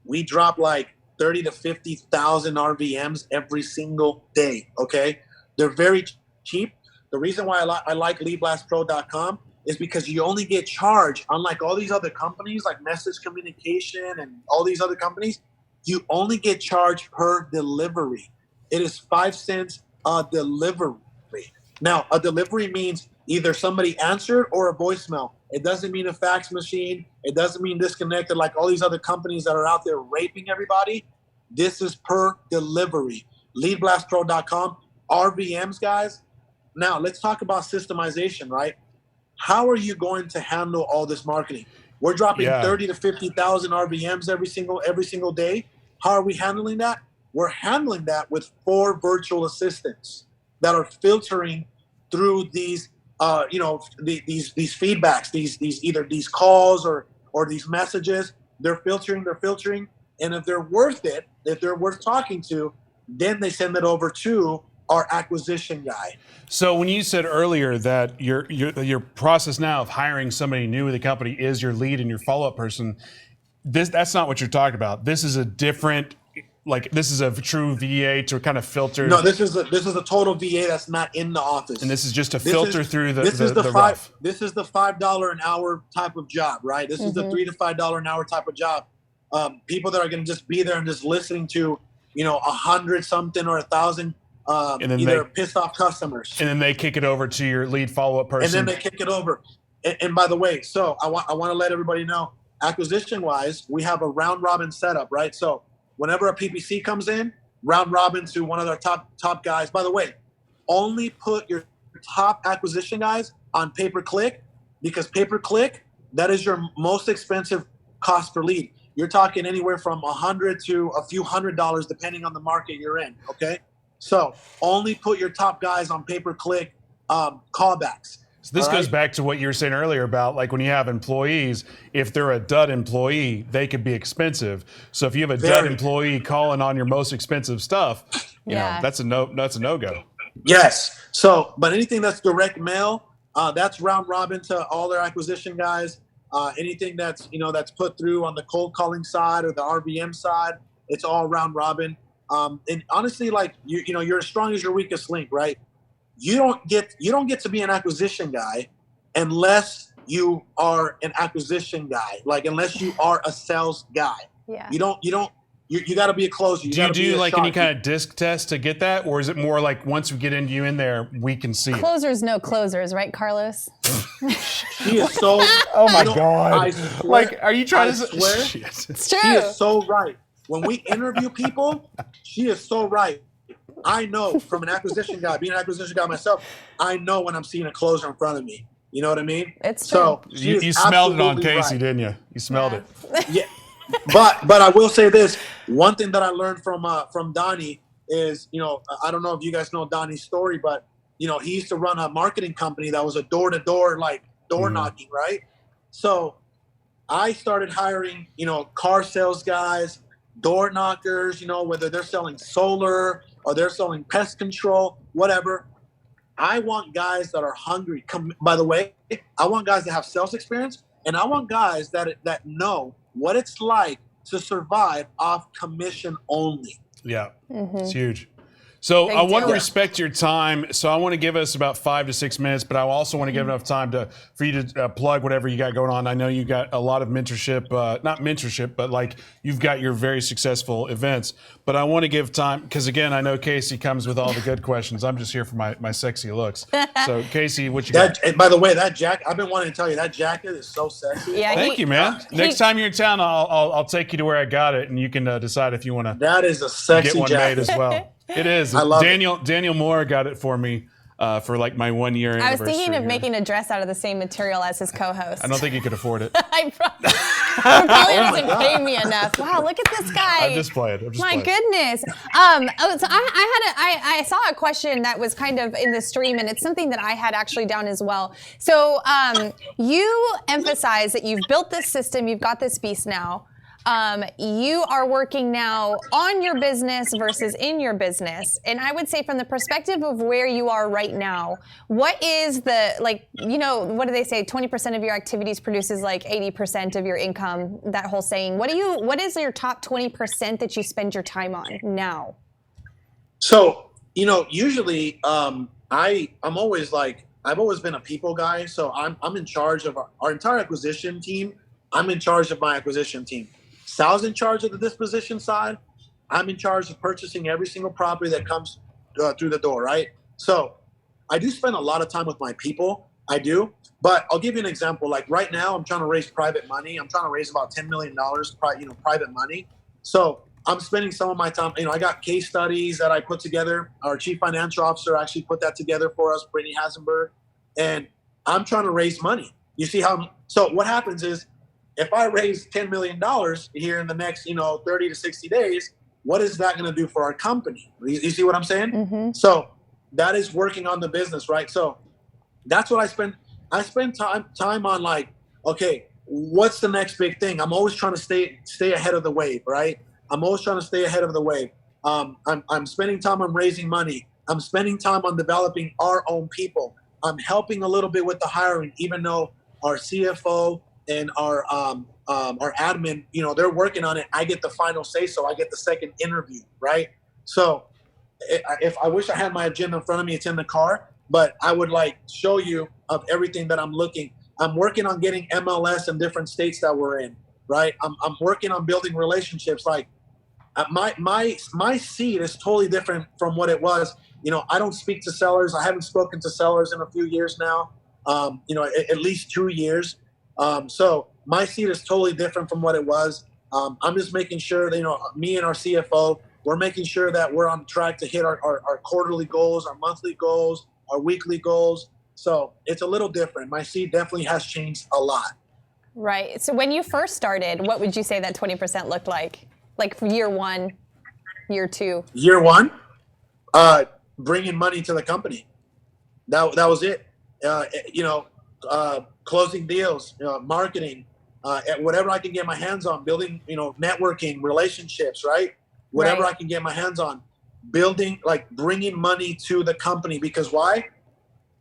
We drop 30 to 50,000 RVMs every single day. Okay, they're very cheap. The reason why I like leadblastpro.com is because you only get charged, unlike all these other companies like Message Communication and all these other companies, you only get charged per delivery. It is 5 cents a delivery. Now, a delivery means either somebody answered or a voicemail. It doesn't mean a fax machine. It doesn't mean disconnected like all these other companies that are out there raping everybody. This is per delivery. Leadblastpro.com. RVMs, guys. Now, let's talk about systemization, right? How are you going to handle all this marketing? We're dropping 30 to 50,000 RVMs every single day. How are we handling that? We're handling that with 4 virtual assistants that are filtering through these, these feedbacks, these calls or these messages. They're filtering, and if they're worth it, if they're worth talking to, then they send it over to our acquisition guy. So when you said earlier that your process now of hiring somebody new with the company is your lead and your follow-up person, that's not what you're talking about. This is a different, this is a true VA to kind of filter. No, this is a total VA that's not in the office. And this is just to filter through the rough. This is the $5 an hour type of job, right? This is the $3 to $5 an hour type of job. People that are going to just be there and just listening to, 100 something or 1,000 either pissed off customers. And then they kick it over to your lead follow-up person. And then they kick it over. And by the way, so I want to let everybody know, acquisition-wise, we have a round-robin setup, right? So whenever a PPC comes in, round-robin to one of our top guys. By the way, only put your top acquisition guys on pay-per-click, because pay-per-click that is your most expensive cost per lead. You're talking anywhere from $100 to a few $100 depending on the market you're in. Okay, so only put your top guys on pay-per-click callbacks. So this goes back to what you were saying earlier about like when you have employees, if they're a dud employee, they could be expensive. So if you have a dud employee calling on your most expensive stuff, you know, that's a no-go. Yes. So, but anything that's direct mail, that's round robin to all their acquisition guys. Anything that's, you know, that's put through on the cold calling side or the RBM side, it's all round robin. And honestly, like you know, you're as strong as your weakest link, right? You don't get to be an acquisition guy unless you are an acquisition guy. Like unless you are a sales guy. Yeah. You got to be a closer. Do you do like any kind of disc test to get that, or is it more like once we get into you in there, we can see Closers know closers, right, Carlos? She is so. Oh my God! I swear, like, are you trying to swear? It's true. She is so right. When we interview people, she is so right. I know from an acquisition guy, being an acquisition guy myself, I know when I'm seeing a closer in front of me. You know what I mean? It's true. So you smelled it on Casey, didn't you? You smelled it. Yeah. But I will say this. One thing that I learned from Donnie is, you know, I don't know if you guys know Donnie's story, but, you know, he used to run a marketing company that was a door-to-door, like door knocking, right? So I started hiring, you know, car sales guys, door knockers, you know, whether they're selling solar or they're selling pest control, whatever. I want guys that are hungry. By the way, I want guys that have sales experience, and I want guys that know what it's like to survive off commission only. Yeah, it's huge. So I want to respect your time. So I want to give us about 5 to 6 minutes, but I also want to give enough time for you to plug whatever you got going on. I know you got a lot of mentorship, not mentorship, but like you've got your very successful events. But I want to give time because again, I know Casey comes with all the good questions. I'm just here for my sexy looks. So Casey, what you got? By the way, that jacket, I've been wanting to tell you, that jacket is so sexy. Yeah, Thank you, man. Next time you're in town, I'll take you to where I got it, and you can decide if you want to. That is a sexy get one jacket made as well. It is. I love Daniel Moore got it for me for like my 1 year anniversary. I was thinking of here. making a dress out of the same material as his co-host. I don't think he could afford it. He probably doesn't pay me enough. Wow, look at this guy. I'm just playing. My goodness. So I saw a question that was kind of in the stream, and it's something that I had actually down as well. So you emphasize that you've built this system, you've got this beast now. You are working now on your business versus in your business. And I would say from the perspective of where you are right now, what is the, like, you know, what do they say? 20% of your activities produces like 80% of your income, that whole saying. What is your top 20% that you spend your time on now? So, you know, usually I'm always like, I've always been a people guy. So I'm in charge of our entire acquisition team. I'm in charge of my acquisition team. Sal's in charge of the disposition side. I'm in charge of purchasing every single property that comes through the door, right? So I do spend a lot of time with my people. I do. But I'll give you an example. Like right now, I'm trying to raise private money. I'm trying to raise about $10 million, private money. So I'm spending some of my time. You know, I got case studies that I put together. Our chief financial officer actually put that together for us, Brittany Hasenberg. And I'm trying to raise money. You see how? So what happens is, if I raise $10 million here in the next, 30 to 60 days, what is that going to do for our company? You see what I'm saying? Mm-hmm. So that is working on the business, right? So that's what I spend. I spend time on like, okay, what's the next big thing? I'm always trying to stay ahead of the wave, right? I'm always trying to stay ahead of the wave. I'm spending time on raising money. I'm spending time on developing our own people. I'm helping a little bit with the hiring, even though our CFO and our admin, they're working on it. I get the final say, so I get the second interview, right? So if I wish I had my agenda in front of me, it's in the car, but I would like show you of everything that I'm looking. I'm working on getting MLS in different states that we're in, right? I'm working on building relationships. Like my seat is totally different from what it was. I don't speak to sellers. I haven't spoken to sellers in a few years now, at least 2 years. So my seat is totally different from what it was. I'm just making sure that, me and our CFO, we're making sure that we're on track to hit our quarterly goals, our monthly goals, our weekly goals. So it's a little different. My seat definitely has changed a lot. Right. So when you first started, what would you say that 20% looked like? Like for year one, year two? Year one, bringing money to the company. That was it. Closing deals, marketing, whatever I can get my hands on, building, networking, relationships, right? Whatever I can get my hands on, building, like bringing money to the company. Because why?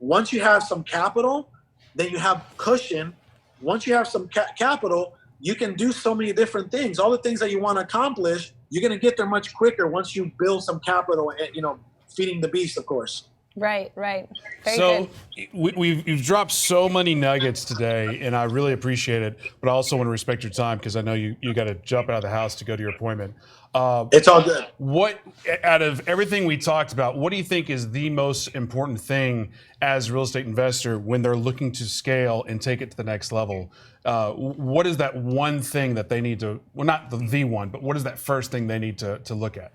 Once you have some capital, then you have cushion. Once you have some capital, you can do so many different things. All the things that you want to accomplish, you're going to get there much quicker once you build some capital and, feeding the beast, of course. Right. Very So good. you've dropped so many nuggets today, and I really appreciate it. But I also want to respect your time because I know you got to jump out of the house to go to your appointment. It's all good. What, out of everything we talked about, what do you think is the most important thing as a real estate investor when they're looking to scale and take it to the next level? What is that one thing that they need to, well, not the one, but what is that first thing they need to look at?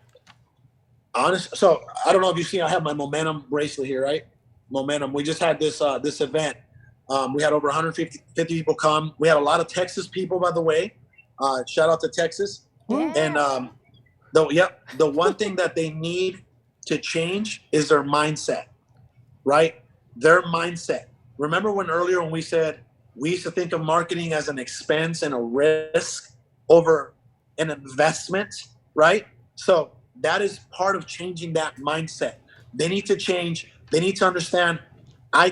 So I don't know if you've seen, I have my Momentum bracelet here, right? Momentum. We just had this event. We had over 150 people come. We had a lot of Texas people, by the way. Shout out to Texas. Yeah. And the one thing that they need to change is their mindset, right? Their mindset. Remember earlier when we said we used to think of marketing as an expense and a risk over an investment, right? So that is part of changing that mindset. They need to change. They need to understand I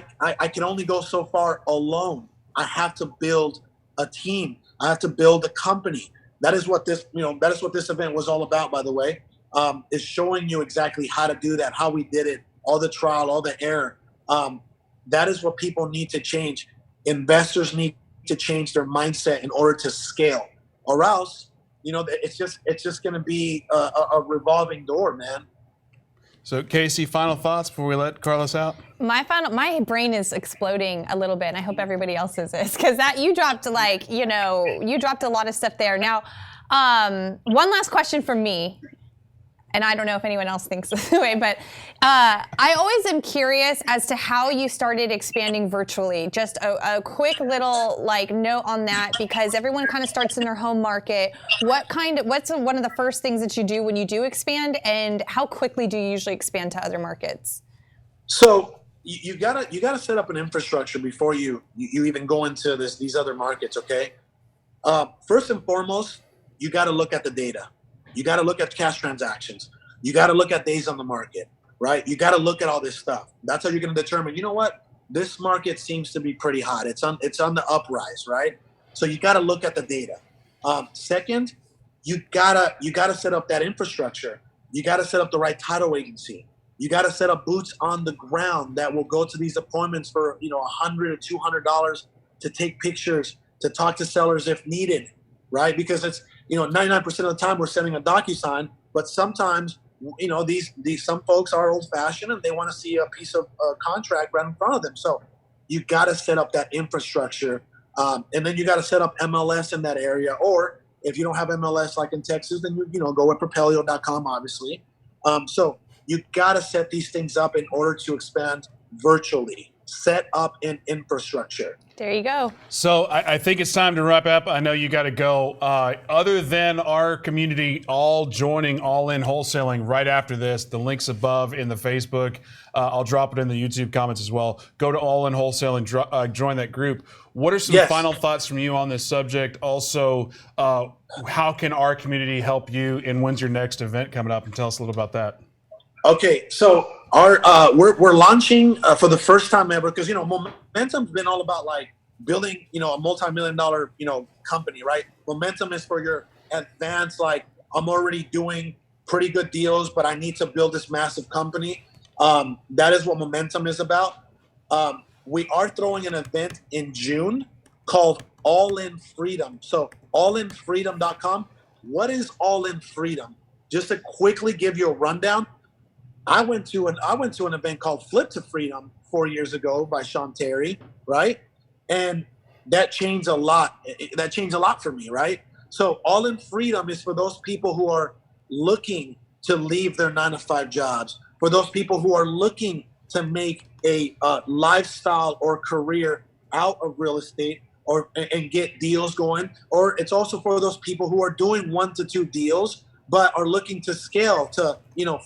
can only go so far alone. I have to build a team. I have to build a company. That is what this event was all about, by the way, is showing you exactly how to do that, how we did it, all the trial, all the error. That is what people need to change. Investors need to change their mindset in order to scale, or else, it's just going to be a revolving door, man. So Casey, final thoughts before we let Carlos out? My brain is exploding a little bit, and I hope everybody else's is, because you dropped a lot of stuff there. Now, one last question from me, and I don't know if anyone else thinks this way, but I always am curious as to how you started expanding virtually. Just a quick little note on that, because everyone kind of starts in their home market. What's one of the first things that you do when you do expand, and how quickly do you usually expand to other markets? So you gotta set up an infrastructure before you even go into these other markets. Okay. First and foremost, you got to look at the data. You got to look at cash transactions. You got to look at days on the market, right? You got to look at all this stuff. That's how you're going to determine, this market seems to be pretty hot. It's on the uprise, right? So you got to look at the data. Second, you gotta set up that infrastructure. You got to set up the right title agency. You got to set up boots on the ground that will go to these appointments for, $100 or $200 to take pictures, to talk to sellers if needed, right? Because it's, 99% of the time we're sending a DocuSign, but sometimes, some folks are old fashioned and they want to see a piece of contract right in front of them. So you got to set up that infrastructure. And then you got to set up MLS in that area. Or if you don't have MLS like in Texas, then go with Propelio.com, obviously. So you got to set these things up in order to expand virtually. Set up an infrastructure. There you go. So I think it's time to wrap up. I know you got to go. Other than our community all joining All In Wholesaling right after this, the link's above in the Facebook. I'll drop it in the YouTube comments as well. Go to All In Wholesaling, join that group. What are some final thoughts from you on this subject? Also, how can our community help you, and when's your next event coming up? And tell us a little about that. Okay, so we're launching for the first time ever, because Momentum's been all about building a multi-million-dollar company, right? Momentum is for your advanced, I'm already doing pretty good deals, but I need to build this massive company. That is what Momentum is about. We are throwing an event in June called All In Freedom. So allinfreedom.com. What is All In Freedom? Just to quickly give you a rundown. I went to an event called Flip to Freedom 4 years ago by Sean Terry, right? And that changed a lot. That changed a lot for me, right? So All In Freedom is for those people who are looking to leave their 9-to-5 jobs, for those people who are looking to make a lifestyle or career out of real estate, or and get deals going. Or it's also for those people who are doing 1 to 2 deals, but are looking to scale to,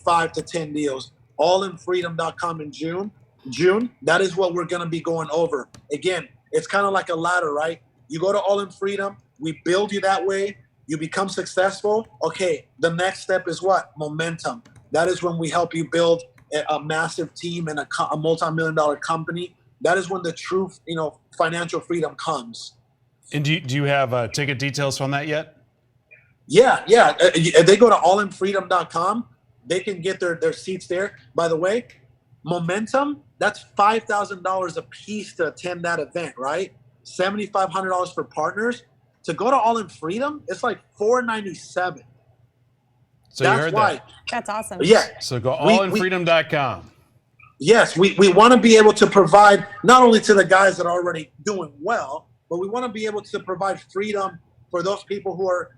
5 to 10 deals. Allinfreedom.com in June, that is what we're going to be going over. Again, it's kind of like a ladder, right? You go to All in Freedom, we build you that way, you become successful. Okay, the next step is what? Momentum. That is when we help you build a massive team and a multi-million-dollar company. That is when the true, financial freedom comes. And do you have ticket details on that yet? Yeah. If they go to allinfreedom.com, they can get their seats there. By the way, Momentum, that's $5,000 a piece to attend that event, right? $7,500 for partners. To go to All in Freedom, it's like $497. So you heard that. That's awesome. Yeah. So go allinfreedom.com. Yes, we want to be able to provide not only to the guys that are already doing well, but we want to be able to provide freedom for those people who are,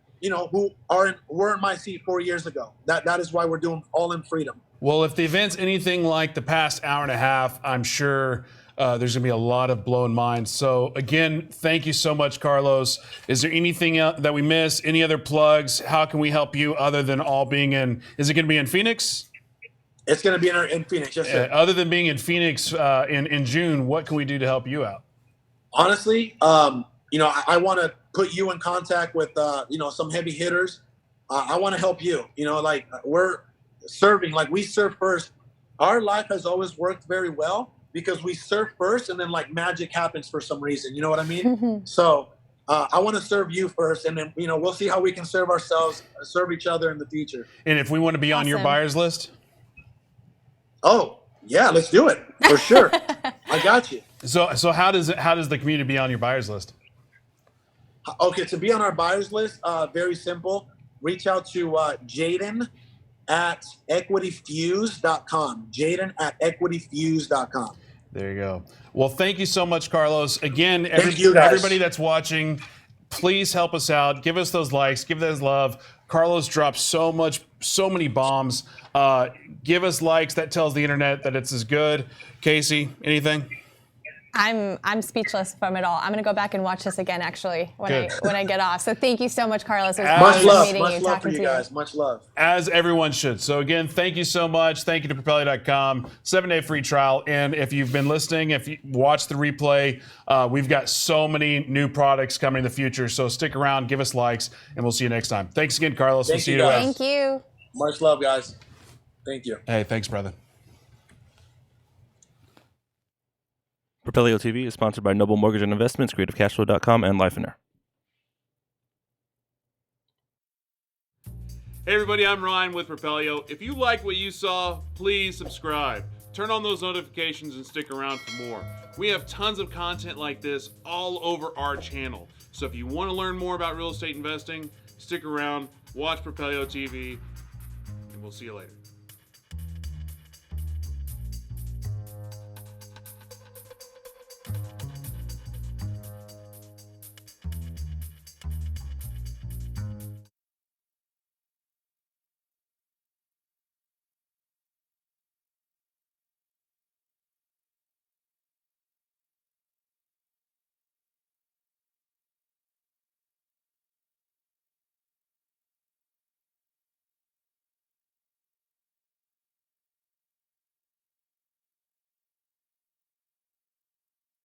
were in my seat 4 years ago. That is why we're doing All in Freedom. Well, if the event's anything like the past hour and a half, I'm sure there's going to be a lot of blown minds. So again, thank you so much, Carlos. Is there anything that we missed? Any other plugs? How can we help you other than all being in? Is it going to be in Phoenix? It's going to be in Phoenix, yes, sir. Other than being in Phoenix in June, what can we do to help you out? Honestly, I want to put you in contact with, some heavy hitters. I want to help you. We're serving, we serve first. Our life has always worked very well because we serve first, and then magic happens for some reason. You know what I mean? So I want to serve you first, and then we'll see how we can serve ourselves, serve each other in the future. And if we want to be on your buyers list? Oh, yeah, let's do it for sure. I got you. So how does the community be on your buyers list? Okay, to be on our buyers list, very simple. Reach out to Jaden at equityfuse.com. Jaden at equityfuse.com. There you go. Well, thank you so much, Carlos. Again, Thank you, guys. everybody that's watching, please help us out. Give us those likes. Give us love. Carlos drops so many bombs. Give us likes. That tells the internet that it's as good. Casey, anything? I'm speechless from it all. I'm gonna go back and watch this again actually when I get off. So thank you so much, Carlos. It was awesome meeting you, much love for talking you to guys. Much love. As everyone should. So again, thank you so much. Thank you to Propelio.com. 7-day free trial. And if you've been listening, if you watch the replay, we've got so many new products coming in the future. So stick around, give us likes, and we'll see you next time. Thanks again, Carlos. We'll see you guys. Thank you. Much love, guys. Thank you. Hey, thanks, brother. Propelio TV is sponsored by Noble Mortgage and Investments, CreativeCashflow.com, and Lifener. Hey everybody, I'm Ryan with Propelio. If you like what you saw, please subscribe. Turn on those notifications and stick around for more. We have tons of content like this all over our channel. So if you want to learn more about real estate investing, stick around, watch Propelio TV, and we'll see you later.